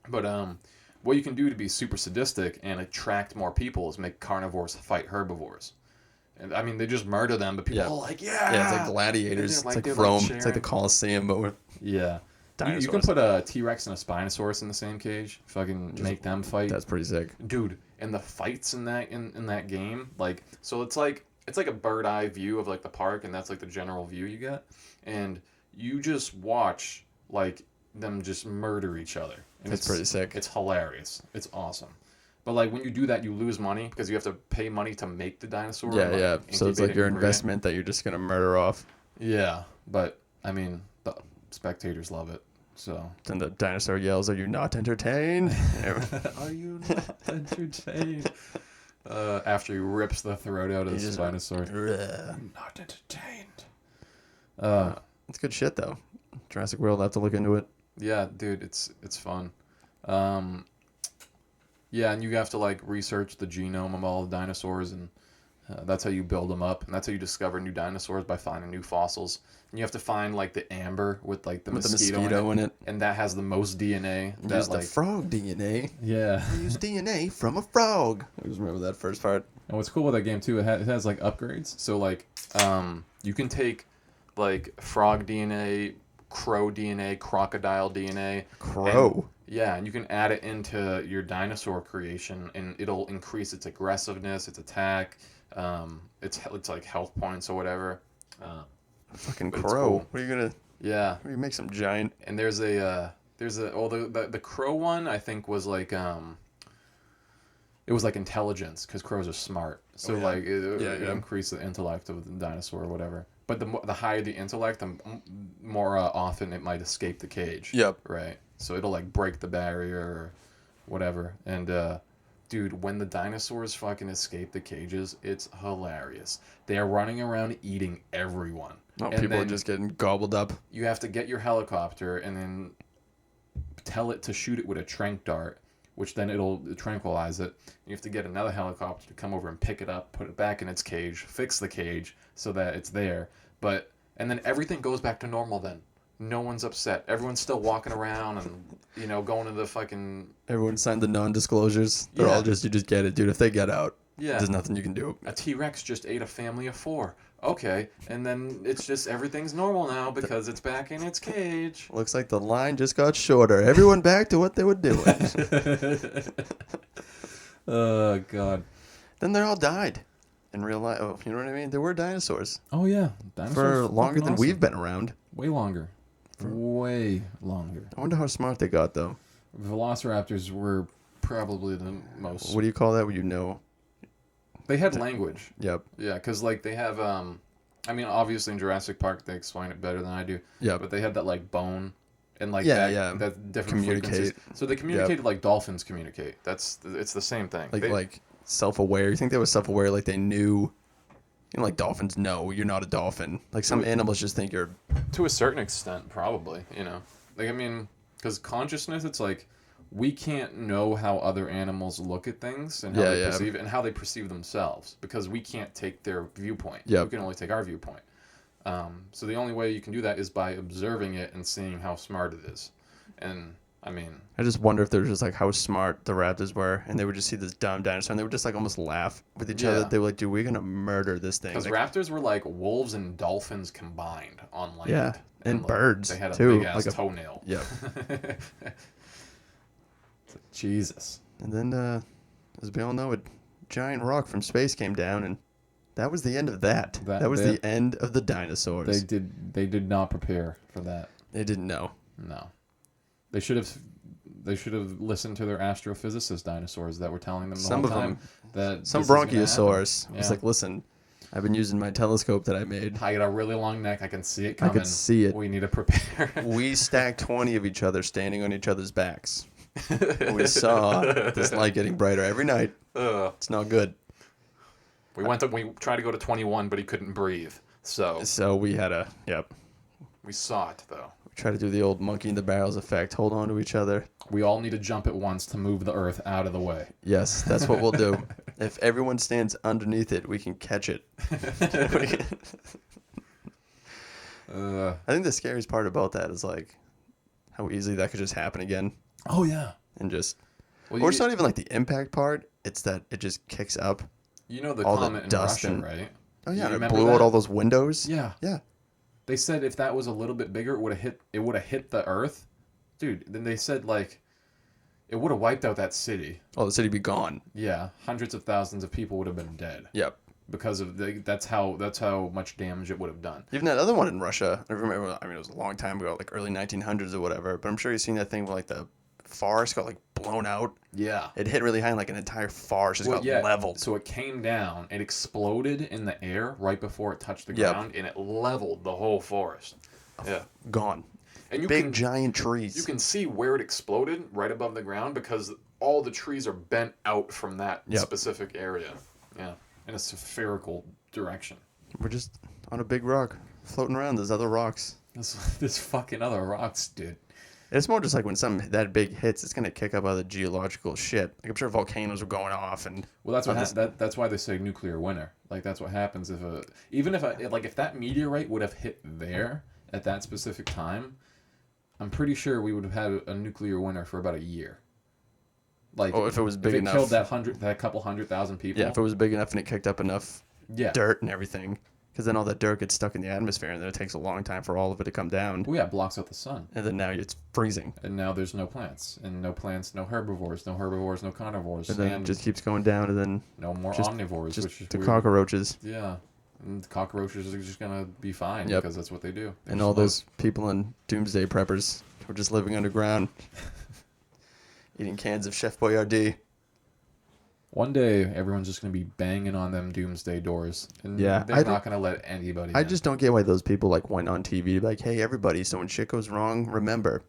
But what you can do to be super sadistic and attract more people is make carnivores fight herbivores. And I mean, they just murder them, but people
Yeah.
are like, yeah,
Yeah, it's like gladiators.
And they're
It's like
they're
Rome. It's like
cheering.
the Coliseum, but with
Yeah. You can
dinosaurs.
put a T-Rex and a Spinosaurus in the same cage. Fucking make them fight.
That's pretty sick.
Dude, and the fights in that game, like, so it's like a bird eye view of like the park, and that's like the general view you get, and you just watch like them just murder each other. And
That's pretty sick.
It's hilarious. It's awesome. But like when you do that, you lose money because you have to pay money to make the dinosaur.
Yeah,
and,
yeah. So it's
incubate
like
it
your
and breed it.
investment that you're just gonna murder off.
Yeah, but I mean, the spectators love it. So
Then the dinosaur yells, "Are you not entertained?"
Are you not entertained?
after he rips the throat out of
He
the
just-
Spinosaurus.
Ugh.
Not entertained.
It's good shit though. Jurassic World. I have to look into it.
Yeah, dude, it's fun. Yeah, and you have to like research the genome of all the dinosaurs, and that's how you build them up, and that's how you discover new dinosaurs by finding new fossils. And you have to find like the amber with like the
With
mosquito,
the mosquito in it.
and that has the most DNA. That
Use the
like
frog DNA.
Yeah.
Use DNA from a frog. I just remember that first part.
And what's cool with that game too, it has like upgrades.
so like you can take like frog DNA, crow DNA, crocodile DNA.
Crow.
Yeah, and you can add it into your dinosaur creation, and it'll increase its aggressiveness, its attack, it's like health points or whatever.
Fucking
but it's
crow.
cool.
What are you gonna?
Yeah,
What do you make some giant?
and there's the crow one I think was like it was like intelligence because crows are smart, so
Oh, yeah.
like it
Yeah.
increase the intellect of the dinosaur or whatever. But the higher the intellect, the more often it might escape the cage.
Yep.
Right. So it'll like break the barrier or whatever. And dude, when the dinosaurs fucking escape the cages, it's hilarious. They are running around eating everyone.
Oh,
And
people are
then
just getting gobbled up.
you have to get your helicopter and then tell it to shoot it with a trank dart.
which then it'll tranquilize it. You have to get another helicopter to come over and pick it up, put it back in its cage, fix the cage so that it's there. And then everything goes back to normal then. No one's upset. Everyone's still walking around and, going to the fucking...
Everyone signed the non-disclosures. They're
Yeah.
all you just get it, dude. If they get out,
Yeah.
there's nothing you can do.
A T-Rex just ate a family of 4. Okay. And then it's just everything's normal now because it's back in its cage.
Looks like the line just got shorter. Everyone back to what they were doing.
Oh, God.
Then they all died in real life. Oh, you know what I mean? There were dinosaurs
Oh, yeah. Dinosaurs
for
fucking
longer than
awesome.
we've been around.
Way longer. Way longer.
I wonder how smart they got, though.
Velociraptors were probably the most...
What do you call that when you know?
They had language.
Yep.
Yeah, because, they have... obviously in Jurassic Park, they explain it better than I do.
Yep.
But they had that, bone... And that different
Communicate.
frequencies. So they communicated like dolphins communicate. It's the same thing.
Like self-aware. You think they were self-aware, like they knew, like dolphins know you're not a dolphin. Like some animals just think you're...
To a certain extent, probably, because consciousness, it's like, we can't know how other animals look at things and how they perceive it and how they perceive themselves because we can't take their viewpoint.
Yep.
We can only take our viewpoint. So the only way you can do that is by observing it and seeing how smart it is. And,
I just wonder if they're just like how smart the raptors were, and they would just see this dumb dinosaur, and they would just like almost laugh with each other. They were like, "Dude, we're gonna murder this thing."
Because
Like,
raptors were like wolves and dolphins combined on land.
yeah, and
like,
birds
They had a
too.
big ass
Like a,
toenail.
yeah.
Jesus.
And then, as we all know, a giant rock from space came down, and that was the end of that. That was the end of the dinosaurs.
They did not prepare for that.
They didn't know.
No. They should have listened to their astrophysicist dinosaurs that were telling them the
Some
whole
of
time that
Some
this is gonna happen.
Bronchiosaurus was
Yeah.
like, "Listen, I've been using my telescope that I made.
I got a really long neck. I can see it
I
coming.
could see it.
We need to prepare.
We stacked 20 of each other standing on each other's backs. We saw this light getting brighter every night. It's not good.
We tried to go to 21, but he couldn't breathe. So
We had a,
we saw it though.
we tried to do the old monkey in the barrels effect, hold on to each other.
We all need to jump at once to move the Earth out of the way.
Yes, that's what we'll do. If everyone stands underneath it, we can catch it. I think the scariest part about that is like how easily that could just happen again.
Oh yeah.
And just,
Well,
or it's not even like the impact part. It's that it just kicks up.
you know the
all the
comet in
dust
Russia,
and-
right?
Oh
You
yeah, and it
remember
blew
that?
out all those windows.
Yeah.
Yeah.
They said if that was a little bit bigger, it would have hit the Earth, dude. Then they said like, it would have wiped out that city.
Oh, the city be gone.
Yeah, hundreds of thousands of people would have been dead
Yep.
because of that's how much damage it would have done.
Even that other one in Russia, I remember, it was a long time ago, like early 1900s or whatever, but I'm sure you've seen that thing where like the forest got like blown out.
Yeah.
It hit really high and like an entire forest just got leveled.
So it came down, it exploded in the air right before it touched the
Yep.
ground, and it leveled the whole forest. Yeah.
Gone.
And
Big giant trees.
you can see where it exploded right above the ground because all the trees are bent out from that
Yep.
specific area. Yeah. In a spherical direction.
We're just on a big rock floating around. There's other rocks.
This fucking other rocks, dude.
It's more just like when something that big hits, it's gonna kick up other geological shit. Like I'm sure volcanoes are going off, and
Well, that's what that's why they say nuclear winter. Like that's what happens if if that meteorite would have hit there at that specific time, I'm pretty sure we would have had a nuclear winter for about a year. Like,
if it was big
if it
enough,
killed that couple 100,000 people.
yeah, if it was big enough and it kicked up enough
Yeah.
dirt and everything, because then all that dirt gets stuck in the atmosphere, and then it takes a long time for all of it to come down,
Well, yeah, it blocks out the sun,
and then now it's freezing,
and now there's no plants, no herbivores, no carnivores,
and then it just keeps going down, and then
no more
just-
omnivores,
just
which is
the
weird.
cockroaches.
Yeah, and the cockroaches are just gonna be fine
Yep.
because that's what they do. They
And
just
all
live.
those people in Doomsday Preppers who are just living underground, eating cans of Chef Boyardee.
One day, everyone's just gonna be banging on them doomsday doors, and
Yeah,
they're not gonna let anybody.
I
in.
just don't get why those people like went on TV to be like, "Hey, everybody! So when shit goes wrong, remember."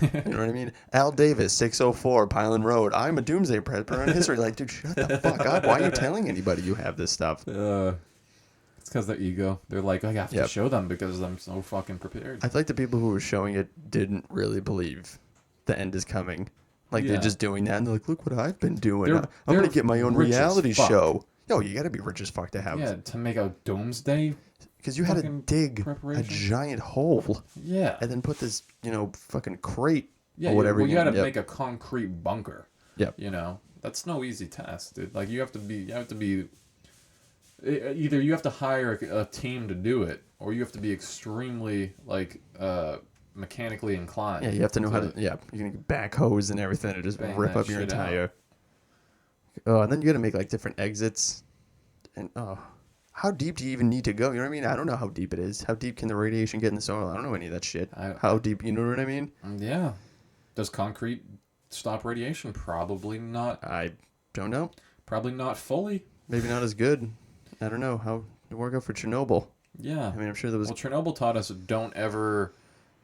You know what I mean? Al Davis, 604 Pineland Road. I'm a Doomsday Prepper in history. Like, dude, shut the fuck up. Why are you telling anybody you have this stuff?
It's because their ego. They're like, I have to
Yep.
show them because I'm so fucking prepared.
I feel like the people who were showing it didn't really believe the end is coming. Like
Yeah.
they're just doing that, and they're like, "Look what I've been doing.
They're-
I'm gonna
they're
get my own
rich as
reality
fuck.
show." Yo, you gotta be rich as fuck to have.
Yeah, to make a doomsday.
Because you had to
fucking
dig a
preparation.
giant hole
Yeah.
and then put this, fucking crate
Yeah,
or whatever.
you got to
yep.
make a concrete bunker.
Yep.
You know, that's no easy task, dude. Like you have to be. Either you have to hire a team to do it, or you have to be extremely mechanically inclined.
Yeah, you have to know how to. Yeah, you can get backhoes and everything to just
Bang
rip
that
up your
shit out.
entire. Oh, and then you got to make like different exits, and how deep do you even need to go? You know what I mean? I don't know how deep it is. How deep can the radiation get in the soil? I don't know any of that shit. How deep? You know what I mean?
Yeah. Does concrete stop radiation? Probably not.
I don't know.
Probably not fully.
Maybe not as good. I don't know how it worked out for Chernobyl.
Yeah.
I mean, I'm sure there was.
Well, Chernobyl taught us don't ever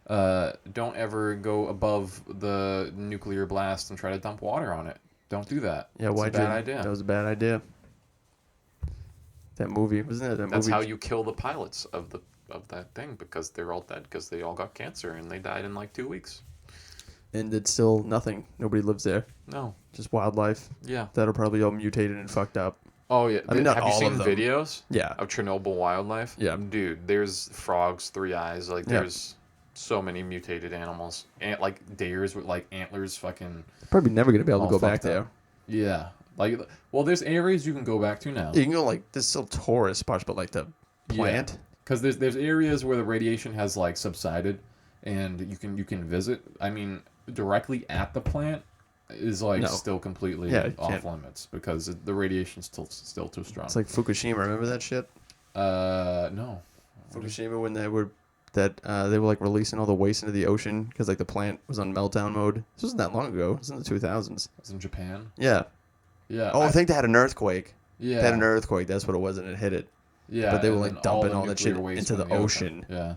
go above the nuclear blast and try to dump water on it. Don't do that.
Yeah,
it's
why
a bad idea.
That was a bad idea. That movie, wasn't it?
That's how you kill the pilots of that thing, because they're all dead because they all got cancer and they died in like 2 weeks.
And it's still nothing. Nobody lives there.
No.
Just wildlife
Yeah.
that are probably all mutated and fucked up.
Oh yeah.
I mean, not
have you
all
seen
of them.
videos
Yeah.
of Chernobyl wildlife?
Yeah.
Dude, there's frogs, 3 eyes. Like
Yeah.
there's so many mutated animals. Like deers with like antlers, fucking.
Probably never going to be able to
all
go back
fucked up.
there.
Yeah. There's areas you can go back to now.
You can go like, there's still tourist spots, but like the plant.
Because there's areas where the radiation has like subsided, and you can visit. I mean, directly at the plant is like
No.
still completely
Yeah, you
off
can't.
limits because the radiation's still too strong.
It's like Fukushima. Remember that shit?
No.
Fukushima when they were like releasing all the waste into the ocean because like the plant was on meltdown mode. This wasn't that long ago. It was in the 2000s.
It's in Japan.
Yeah.
Yeah.
Oh, I think they had an earthquake.
yeah.
They had an earthquake. That's what it was, and it hit it.
Yeah.
but they were,
and
like,
then
dumping
the
all that shit
nuclear waste
into
went
the
in
ocean.
Yeah.
And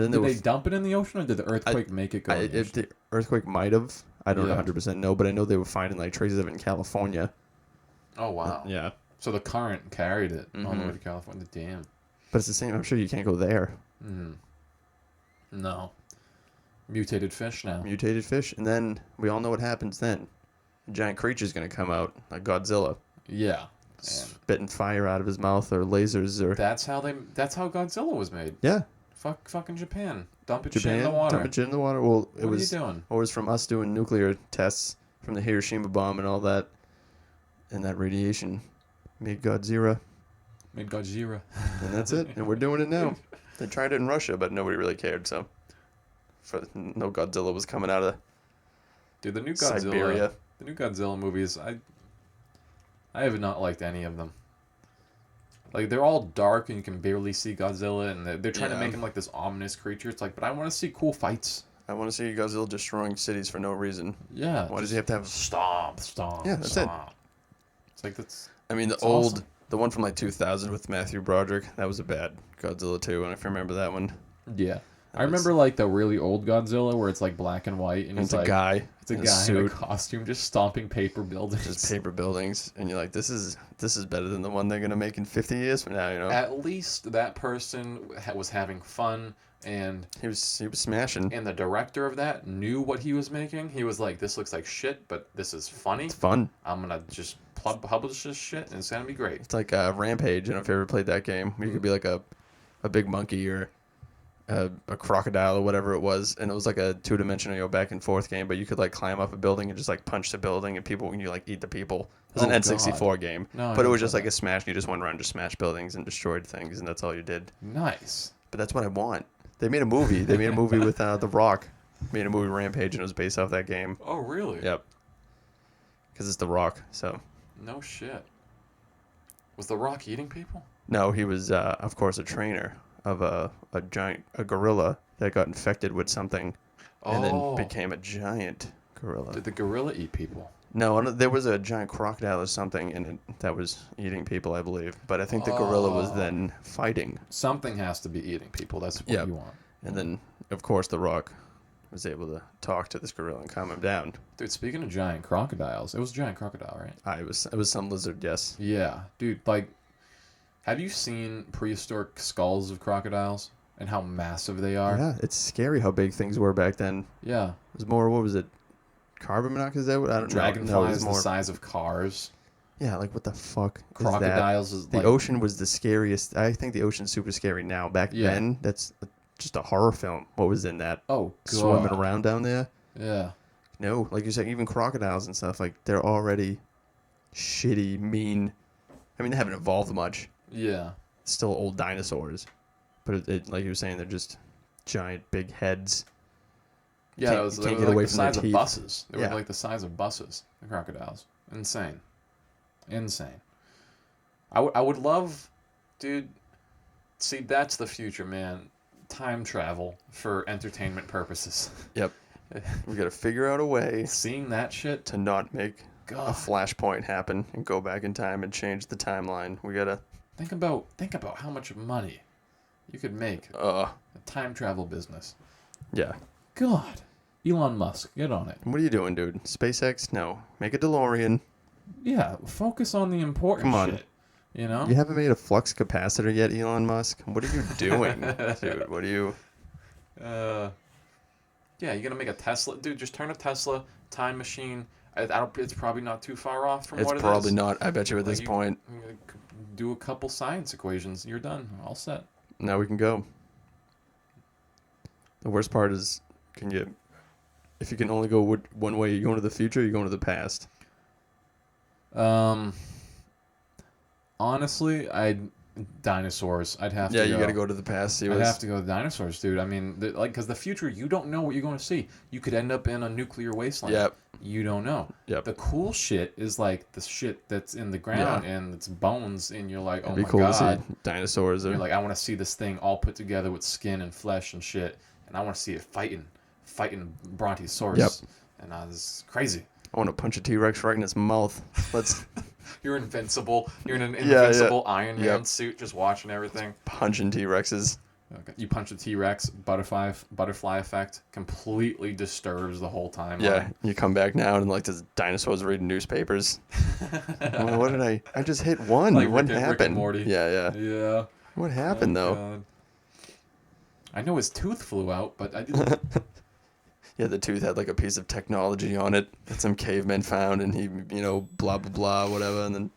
then
Did
they
they
were.
dump it in the ocean, or did the earthquake make it go? in the
If
ocean?
the earthquake might have. I don't
Yeah.
100% know, but I know they were finding like traces of it in California.
Oh wow.
Yeah.
So the current carried it all the
Mhm.
way to California. Damn.
But it's the same. I'm sure you can't go there.
No. Mutated fish now.
Mutated fish, and then we all know what happens then. A giant creature's gonna come out, like Godzilla,
Yeah. And
spitting fire out of his mouth or lasers or
that's how Godzilla was made.
yeah.
Fucking Japan. Dump it shit
Japan
in the water.
dumping shit in the water. Well,
What
it was
are you doing?
it was from us doing nuclear tests from the Hiroshima bomb and all that, and that radiation made Godzilla,
Made Godzilla.
and that's it. And we're doing it now. They tried it in Russia, but nobody really cared. So, no Godzilla was coming out of
Dude, the new Godzilla.
Siberia.
The new Godzilla movies, I have not liked any of them. Like they're all dark and you can barely see Godzilla, and they're trying to
Yeah.
make him like this ominous creature. It's like, but I want to see cool fights.
I want to see Godzilla destroying cities for no reason.
Yeah.
Why does he have to have?
Stomp.
Yeah, that's it.
stomp. It's like that's.
I mean,
It's awesome.
the one from like 2000 with Matthew Broderick, that was a bad Godzilla too. And if you remember that one,
Yeah. I
was-
remember like the really old Godzilla where it's like black and white, and
it's
he's
a
like,
guy.
it's a
in
guy in a
suit,
costume just stomping paper buildings.
just paper buildings, and you're like, this is better than the one they're gonna make in 50 years from now. You know,
At least that person was having fun, and
he was smashing.
the director of that knew what he was making. He was like, "This looks like shit, but this is funny.
It's fun.
I'm gonna just publish this shit, and it's gonna be great."
It's like Rampage. I don't know if you ever played that game. Where you could be like a big monkey or a crocodile or whatever it was, and it was like a 2-dimensional back and forth game. But you could like climb up a building and just like punch the building, and people when you like eat the people. It was
Oh,
an N64 game,
No, I
but it
never
was just
played
like a smash. And you just went around, just smashed buildings and destroyed things, and that's all you did.
Nice.
But that's what I want. They made a movie. They made a movie with The Rock. Made a movie Rampage, and it was based off that game.
Oh, really?
Yep. Because it's The Rock. So
No shit. Was The Rock eating people?
no, he was of course a trainer of a gorilla that got infected with something, and
Oh.
then became a giant gorilla.
Did the gorilla eat people?
No, there was a giant crocodile or something in it that was eating people, I believe. But I think the gorilla was then fighting.
Something has to be eating people. That's what
Yep.
you want.
And then, of course, The Rock was able to talk to this gorilla and calm him down.
Dude, speaking of giant crocodiles, it was a giant crocodile, right?
It was some lizard, yes.
Yeah, dude. Like, have you seen prehistoric skulls of crocodiles and how massive they are?
Yeah, it's scary how big things were back then.
Yeah.
It was more, what was it, carbon monoxide. Is that what? I don't know.
Dragonflies
it's
the size of cars.
Yeah, like what the fuck?
Crocodiles
is
is
that? The
like
ocean was the scariest. I think the ocean's super scary now. Back
Yeah.
then, that's just a horror film. What was in that?
oh god.
Swimming around down there?
Yeah.
No, like you said, even crocodiles and stuff. Like they're already shitty, mean. I mean, they haven't evolved much.
Yeah.
Still old dinosaurs, but like you were saying, they're just giant, big heads.
Yeah,
Can't-
it was,
you
they
can't
were
get away
like the
from their
size of
teeth.
buses. They
Yeah.
were like the size of buses. The crocodiles. Insane. Insane. I would love, dude. See, that's the future, man. Time travel for entertainment purposes.
Yep. We got to figure out a way
Seeing that shit.
to not make a
God,
flashpoint happen and go back in time and change the timeline. We gotta.
think about how much money you could make a time travel business.
Yeah.
God, Elon Musk, get on it.
What are you doing, dude? SpaceX? No. Make a DeLorean.
Yeah, focus on the important
Come on.
shit. You know?
You haven't made a flux capacitor yet, Elon Musk? What are you doing, dude? What are you?
Yeah, you're gonna make a Tesla, dude. Just turn a Tesla time machine. I don't. It's probably not too far off from
It's
what it is.
probably not. I bet you at
Like
this point.
you do a couple science equations, you're done. All set.
Now we can go. The worst part is, if you can only go one way, you going to the future, you going to the past.
Honestly, dinosaurs. I'd have
Yeah,
to.
you
go.
got to go to the past. See
I'd
what's-
have to go with dinosaurs, dude. I mean, because the future, you don't know what you're going to see. You could end up in a nuclear wasteland.
Yep.
You don't know.
Yep.
The cool shit is like the shit that's in the ground and it's bones, and you're like, oh
It'd be
my
cool
god.
to see dinosaurs. Or,
You're like, I want to see this thing all put together with skin and flesh and shit, and I want to see it fighting Brontosaurus.
Yep.
And this is crazy.
I want to punch a T-Rex right in its mouth. Let's
You're invincible. You're in an
Yeah, yeah.
invincible Iron Man
Yep.
suit, just watching everything.
punching T-Rexes.
Okay. You punch a T-Rex, butterfly effect completely disturbs the whole time.
Yeah, you come back now and like the dinosaurs reading newspapers. Well, what did I just hit one.
Like
What
Rick and
happened?
Morty.
Yeah.
Yeah.
What happened though?
God. I know his tooth flew out, but I didn't.
Yeah, the tooth had like a piece of technology on it that some caveman found, and he, blah blah blah, whatever, and then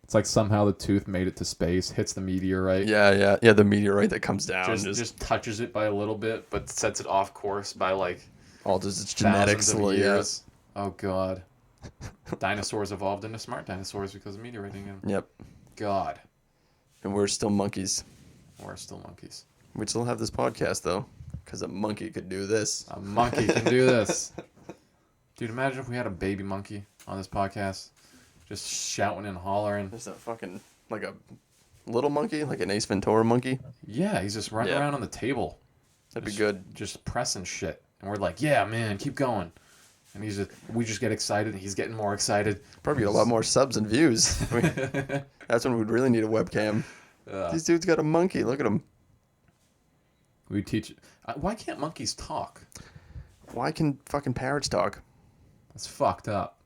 It's like somehow the tooth made it to space, hits the meteorite.
yeah, the meteorite that comes down
Just touches it by a little bit, but sets it off course by like
alters its genetics.
thousands of
Yeah.
years. Oh god. Dinosaurs evolved into smart dinosaurs because of meteoriting them.
Yep,
God.
and we're still monkeys.
We're still monkeys.
We still have this podcast though, because a monkey could do this.
A monkey can do this. Dude, imagine if we had a baby monkey on this podcast. Just shouting and hollering.
There's a fucking like a little monkey, like an Ace Ventura monkey.
Yeah, he's just running
Yeah.
around on the table.
That'd be
Just-
good.
Just pressing shit. And we're like, yeah, man, keep going. And we just get excited, and he's getting more excited.
Probably get a lot more subs and views. That's when we'd really need a webcam. These dudes got a monkey. Look at him.
We teach. Why can't monkeys talk?
Why can fucking parrots talk?
That's fucked up.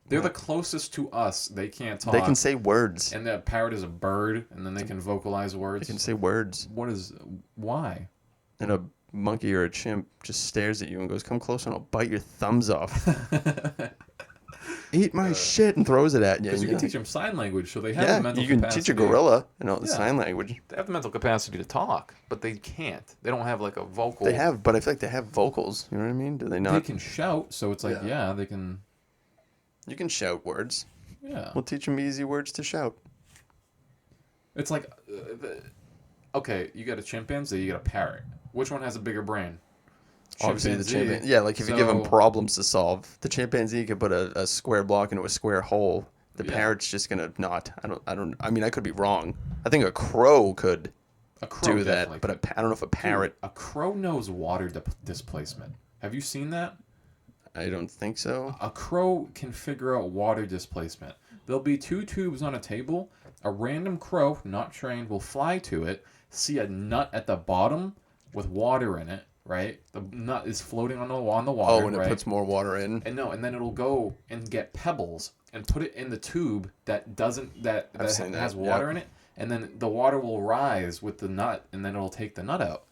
They're the closest to us. They can't talk.
They can say words.
And the parrot is a bird, and then they can vocalize words.
They can say words.
Why?
And a monkey or a chimp just stares at you and goes, "Come closer and I'll bite your thumbs off." Eat my shit and throws it at you.
Because you
and
can teach them sign language, so they have
yeah,
the mental
you can
capacity.
teach a gorilla,
Yeah.
sign language.
They have the mental capacity to talk, but they can't. They don't have like a vocal.
They have, but I feel like they have vocals. You know what I mean? Do they
They
not?
can shout, so it's like,
Yeah.
yeah, they can.
You can shout words.
Yeah.
We'll teach them easy words to shout.
It's like, okay, you got a chimpanzee, you got a parrot. Which one has a bigger brain?
Obviously, the chimpanzee. Yeah, like if you give them
So-
problems to solve, the chimpanzee could put a square block into a square hole. The
Yeah.
parrot's just gonna not. I mean, I could be wrong. I think a crow could
A crow
do
definitely
that, but
could.
I don't know if a parrot.
Dude, a crow knows water displacement. Have you seen that?
I don't think so.
A crow can figure out water displacement. There'll be two tubes on a table. A random crow, not trained, will fly to it, see a nut at the bottom with water in it, right? The nut is floating on the water,
Oh, and
right?
it puts more water in.
And then it'll go and get pebbles and put it in the tube that doesn't that
seen that,
has water
yeah.
in it, and then the water will rise with the nut, and then it'll take the nut out.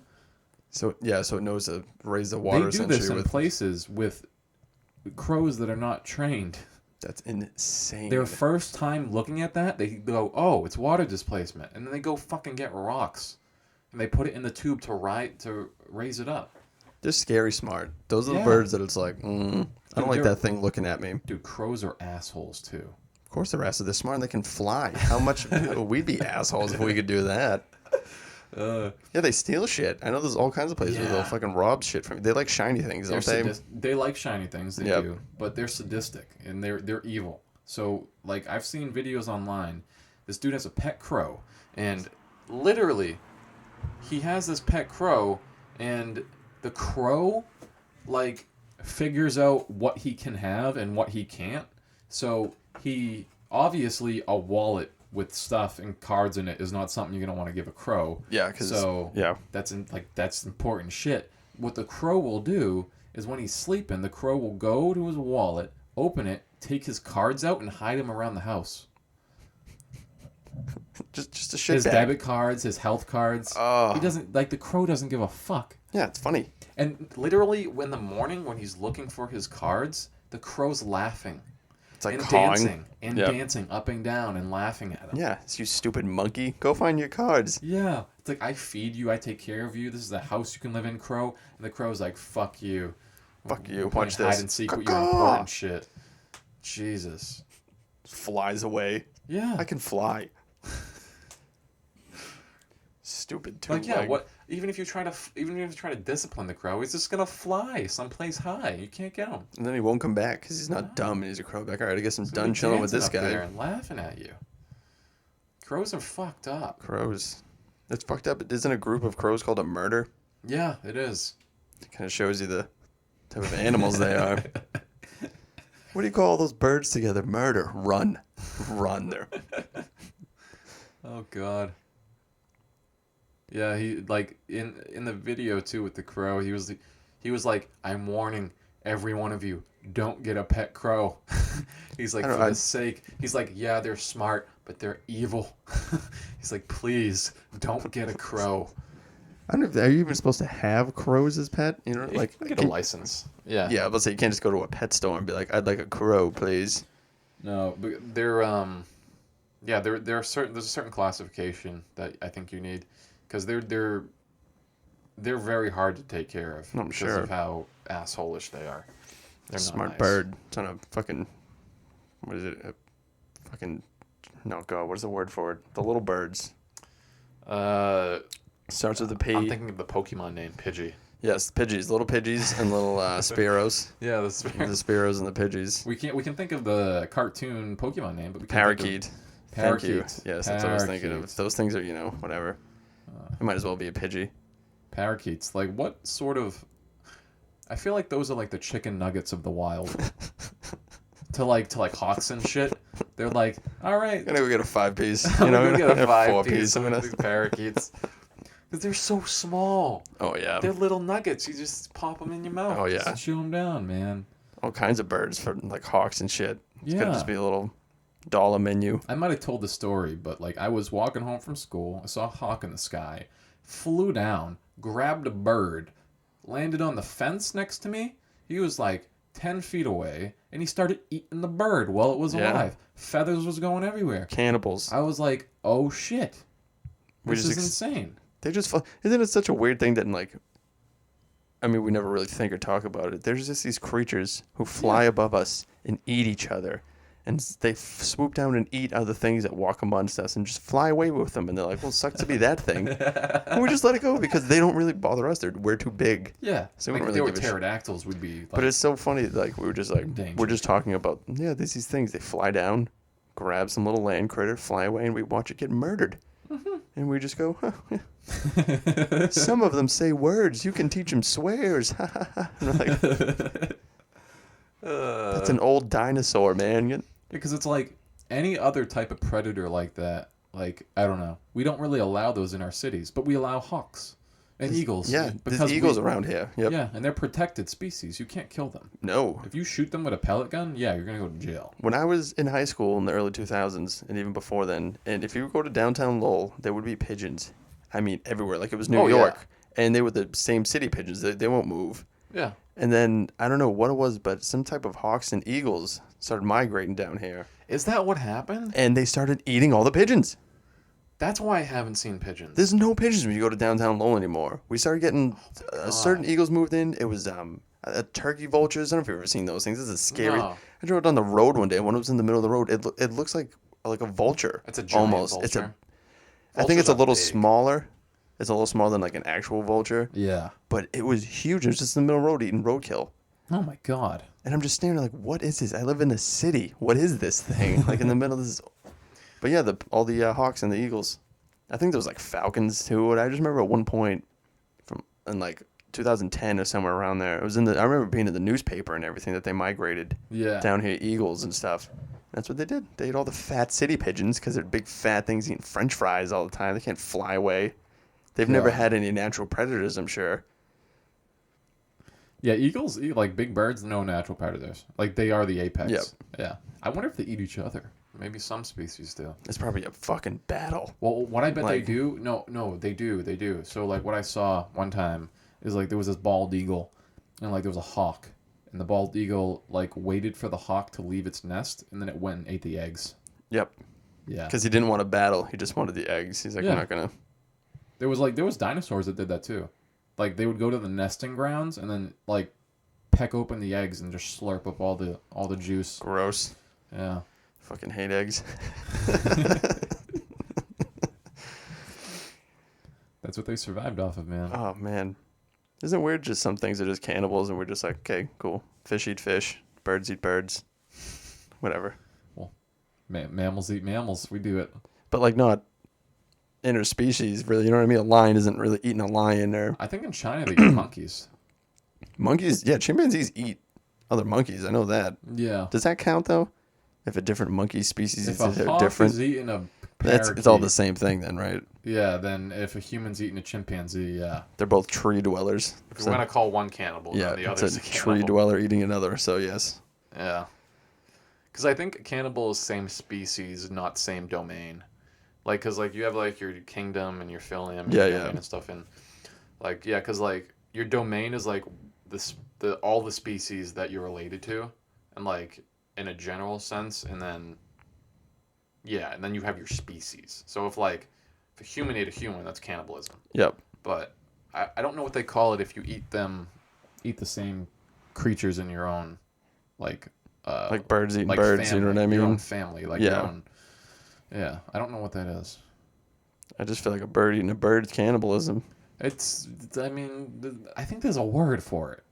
So yeah, so it knows to raise the water
They do this
essentially
in
with.
places with crows that are not trained.
That's insane.
Their first time looking at that, they go, "Oh, it's water displacement," and then they go fucking get rocks, and they put it in the tube to raise it up.
They're scary smart. Those are the
Yeah.
birds that it's like, I don't like
they're-
that thing looking at me.
Dude, crows are assholes too.
Of course they're assholes. They're smart and they can fly. How much we'd be assholes if we could do that. Yeah, they steal shit. I know there's all kinds of places where they'll
Yeah.
fucking rob shit from you. They like shiny things, don't they?
They like shiny things, they
Yep.
do, but they're sadistic and they're evil. So like I've seen videos online. This dude has a pet crow, and literally, he has this pet crow, and the crow like figures out what he can have and what he can't. So he obviously a wallet with stuff and cards in it is not something you're gonna want to give a crow.
Yeah, because
So that's important shit. What the crow will do is when he's sleeping, the crow will go to his wallet, open it, take his cards out, and hide them around the house.
just a shit
His
bag.
debit cards, his health cards.
Oh.
He doesn't the crow doesn't give a fuck.
Yeah, it's funny.
And literally, in the morning when he's looking for his cards, the crow's laughing
It's like
and
cawing.
dancing and
Yep.
dancing up and down and laughing at him.
Yeah, it's you stupid monkey. Go find your cards.
Yeah, it's like I feed you, I take care of you. This is the house you can live in, crow. And the crow's like, "Fuck you,
Fuck you.
We're playing
Watch
hide
this.
and seek with your
Caw-caw.
important shit." Jesus.
Flies away.
Yeah.
I can fly. Stupid two
Like yeah,
leg.
what? Even if you try to discipline the crow, he's just gonna fly someplace high. You can't get him.
And then he won't come back because he's not dumb and he's a crow back. All right, I guess I'm done chilling with this
Dancing up there
guy.
and laughing at you. Crows are fucked up.
Crows. That's fucked up. Isn't a group of crows called a murder?
Yeah, it is.
It kind of shows you the type of animals they are. What do you call all those birds together? Murder. Run. Run there.
Oh God. Yeah, he like in the video too with the crow. He was like, "I'm warning every one of you, don't get a pet crow." He's like,
I don't
for
know,
the sake. He's like, yeah, they're smart, but they're evil. He's like, please don't get a crow.
I don't know. Are you even supposed to have crows as pet? You know, like
You can get a license. Yeah.
Yeah, let's say you can't just go to a pet store and be like, "I'd like a crow, please."
No, but they're yeah, there's a certain classification that I think you need because they're very hard to take care of
I'm
because
sure.
of how assholish they are. They're not
Smart
nice.
bird. It's on a fucking. What is it? A fucking. No, God. What is the word for it? The little birds. Starts with a P.
I'm thinking of the Pokemon name Pidgey.
Yes, Pidgeys. Little Pidgeys and little Spearows.
Yeah, that's
The Spearows and the Pidgeys.
we can think of the cartoon Pokemon name, but we can't think
Parakeet.
of
Thank you.
Parakeet.
Yes, that's what I was thinking of.
Parakeet.
Those things are, whatever. It might as well be a Pidgey.
parakeets. Like what sort of? I feel like those are like the chicken nuggets of the wild. to like hawks and shit. They're like, all right,
I'm gonna go get a 5-piece.
I'm gonna get a
4-piece.
5-piece
I'm
of
gonna.
these parakeets. Because they're so small.
Oh yeah.
They're little nuggets. You just pop them in your mouth.
Oh, yeah.
Just chew them down, man.
All kinds of birds for like hawks and shit. It's gonna
Yeah.
just be a little dollar menu.
I might have told the story, but like I was walking home from school. I saw a hawk in the sky, flew down, grabbed a bird, landed on the fence next to me. He was like 10 feet away, and he started eating the bird while it was
Yeah.
alive. Feathers was going everywhere.
Cannibals.
I was like, oh shit.
We
This
just
is insane.
They just isn't it such a weird thing that like I mean we never really think or talk about it. There's just these creatures who fly above us and eat each other, and they swoop down and eat other things that walk amongst us and just fly away with them. And they're like, "Well, it sucks to be that thing," and we just let it go because they don't really bother us. We're too big.
Yeah.
So we
like
don't
if
really
they were
give a shit.
pterodactyls, we'd be like,
But it's so funny. Like we were just like
Danger.
we're just talking about there's these things. They fly down, grab some little land critter, fly away, and we watch it get murdered. And we just go, huh, yeah. Some of them say words. You can teach them swears. And we're like, that's an old dinosaur, man.
because it's like any other type of predator like that. Like, I don't know. We don't really allow those in our cities, but we allow hawks and eagles.
Yeah, there's eagles around here. Yep.
Yeah, and they're protected species. You can't kill them.
No.
If you shoot them with a pellet gun, yeah, you're going to go to jail.
When I was in high school in the early 2000s, and even before then, and if you go to downtown Lowell, there would be pigeons. I mean, everywhere. Like it was New
Oh, yeah.
York. And they were the same city pigeons. They won't move.
Yeah.
And then I don't know what it was, but some type of hawks and eagles started migrating down here,
Is that what happened?
and they started eating all the pigeons.
That's why I haven't seen pigeons.
There's no pigeons when you go to downtown Lowell anymore. We started getting certain eagles moved in. It was turkey vultures. I don't know if you've ever seen those things. This is scary.
No.
I drove down the road one day. When it was in the middle of the road, it looks like a vulture.
It's a giant
almost.
vulture.
I think it's a
Vultures are
little
big.
smaller. It's a little smaller than like an actual vulture,
Yeah.
but it was huge. It was just in the middle of the road eating roadkill.
Oh my god.
And I'm just standing there like, what is this? I live in a city. What is this thing? Like in the middle of this. But yeah, all the hawks and the eagles. I think there was like falcons too. And I just remember at one point in like 2010 or somewhere around there. It was I remember being in the newspaper and everything that they migrated
Yeah.
down here, eagles and stuff. That's what they did. They ate all the fat city pigeons because they're big fat things eating French fries all the time. They can't fly away. They've never
Yeah.
had any natural predators, I'm sure.
Yeah, eagles eat like big birds, no natural predators. Like they are the apex.
Yep.
Yeah. I wonder if they eat each other.
Maybe some species do.
It's probably a fucking battle.
Well, what I bet
Like-
they do, no, they do. So like what I saw one time is like there was this bald eagle, and like there was a hawk, and the bald eagle like waited for the hawk to leave its nest, and then it went and ate the eggs.
Yep.
Yeah.
Because he didn't want to battle. He just wanted the eggs. He's like,
Yeah.
I'm not going to.
There was dinosaurs that did that too. Like they would go to the nesting grounds and then like peck open the eggs and just slurp up all the juice.
Gross.
Yeah.
Fucking hate eggs.
That's what they survived off of, man.
Oh, man. Isn't it weird? Just some things are just cannibals, and we're just like, okay, cool. Fish eat fish. Birds eat birds. Whatever.
Mammals eat mammals. We do it.
But, like, not interspecies, really. You know what I mean? A lion isn't really eating a lion, or
I think in China they eat monkeys.
monkeys. Yeah, chimpanzees eat other monkeys. I know that.
Yeah.
Does that count, though? If a different monkey species
If
is
a hawk
different,
is eating a
it's all the
parakeet,
same thing, then, right?
yeah, then if a human's eating a chimpanzee, yeah.
They're both tree dwellers.
If we're gonna call one cannibal,
Yeah,
then the
it's
other's
a
a
tree
cannibal.
dweller eating another. So yes,
Yeah. Because I think cannibal is same species, not same domain. Like, because like you have like your kingdom and your phylum and
Yeah,
your
yeah.
domain and stuff, and like yeah, because like your domain is like all the species that you're related to, and like in a general sense, and then yeah, and then you have your species. So if a human ate a human, that's cannibalism.
yep.
But I don't know what they call it if you eat
Eat the same creatures in your own, like
Birds eating
like
birds.
family,
You know what I
Your own
mean?
family, like
Yeah.
your own. Yeah, I don't know what that is.
I just feel like a bird eating a bird is cannibalism.
It's. I mean, I think there's a word for it.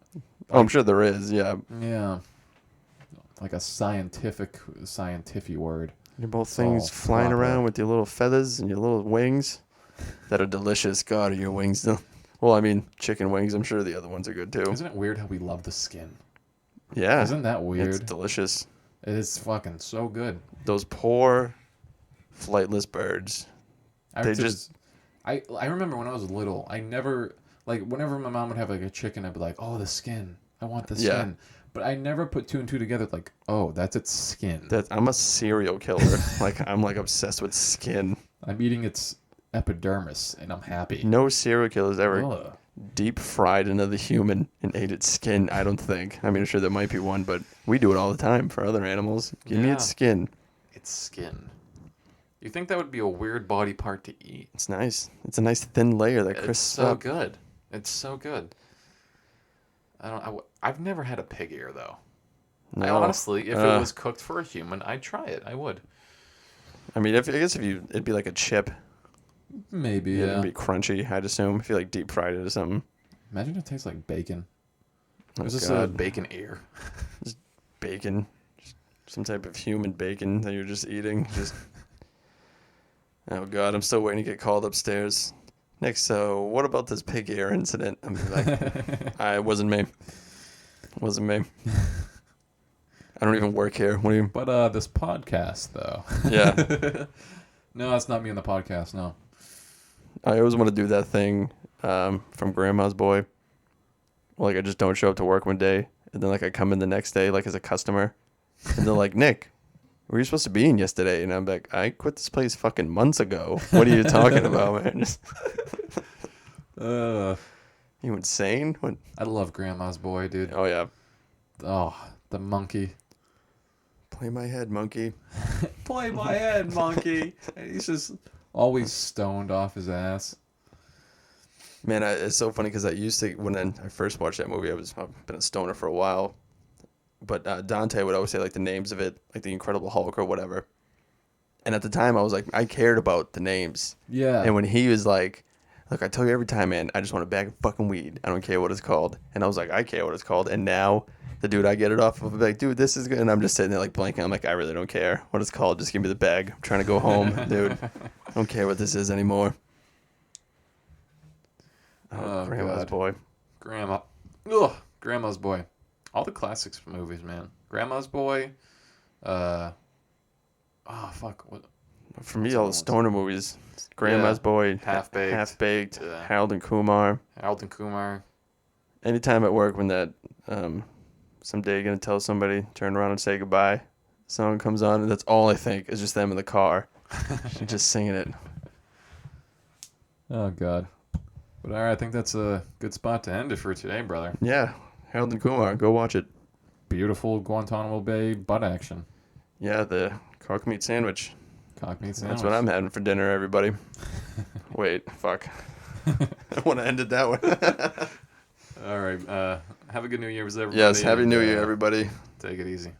Oh, I'm sure there is. Yeah,
Yeah. Like a scientific word.
you're both
It's
things
all
flying
proper.
around with your little feathers and your little wings that are delicious. God, are your wings though? Well, I mean, chicken wings. I'm sure the other ones are good too.
Isn't it weird how we love the skin?
Yeah,
Isn't that
it's
weird?
delicious.
It is fucking so good.
Those poor flightless birds. They
I remember when I was little, I never like whenever my mom would have like a chicken, I'd be like, oh, the skin. I want the
Yeah.
skin. But I never put two and two together. Like, oh, that's its skin.
I'm a serial killer. I'm like obsessed with skin.
I'm eating its epidermis, and I'm happy.
No serial killers ever
Ugh.
deep fried another human and ate its skin. I don't think. I mean, I'm sure there might be one, but we do it all the time for other animals. Give me
Yeah.
its skin.
It's skin. You think that would be a weird body part to eat?
It's nice. It's a nice thin layer that
It's
crisps
so
up.
good. It's so good. I've never had a pig ear though. I
No.
honestly, if it was cooked for a human, I'd try it. I would.
I mean, I guess it'd be like a chip.
Maybe, yeah.
It'd be crunchy. I'd assume if you like deep fried it or something.
Imagine it tastes like bacon.
Oh,
Is this
God.
a
Bacon ear.
Bacon, just some type of human bacon that you're just eating. Just oh god, I'm still waiting to get called upstairs. Next, so what about this pig ear incident? I'm like, it wasn't me. It wasn't me. I don't even work here. What do you?
But this podcast though.
Yeah,
No, it's not me on the podcast. No.
I always want to do that thing from Grandma's Boy. Like I just don't show up to work one day, and then like I come in the next day like as a customer, and they're like, Nick, were you supposed to be in yesterday? And I'm like, I quit this place fucking months ago. What are you talking about, man? Just, You insane? What?
I love Grandma's Boy, dude.
Oh yeah.
Oh, the monkey.
Play my head, monkey.
Play my head, monkey. And he's just always stoned off his ass.
Man, it's so funny because I used to, when I first watched that movie, I've been a stoner for a while. But Dante would always say like the names of it, like the Incredible Hulk or whatever. And at the time, I was like, I cared about the names.
Yeah.
And when he was like, look, I tell you every time, man, I just want a bag of fucking weed. I don't care what it's called. And I was like, I care what it's called. And now the dude I get it off of, like, dude, this is good. And I'm just sitting there like blanking. I'm like, I really don't care what it's called. Just give me the bag. I'm trying to go home, dude. I don't care what this is anymore.
Oh,
Grandma's
God.
Boy.
Grandma. Ugh. Grandma's Boy. All the classics movies, man. Grandma's Boy. Oh, fuck. What?
For me,
What's
all
the
the
ones?
stoner movies. Grandma's
Yeah.
Boy.
Half-Baked.
Half-Baked.
Yeah.
Harold and Kumar.
Harold and Kumar.
Anytime at work when that someday you're going to tell somebody, turn around and say goodbye, song comes on, and that's all I think is just them in the car. Just singing it.
Oh, God. But all right, I think that's a good spot to end it for today, brother.
Yeah. Harold and Kumar. Go watch it.
Beautiful Guantanamo Bay butt action.
Yeah, the cock meat sandwich.
Cock meat sandwich.
That's what I'm having for dinner, everybody. Wait, fuck. I want to end it that way.
All right. Have a good New Year's, everybody.
Yes, Happy
and,
New Year, everybody.
Take it easy.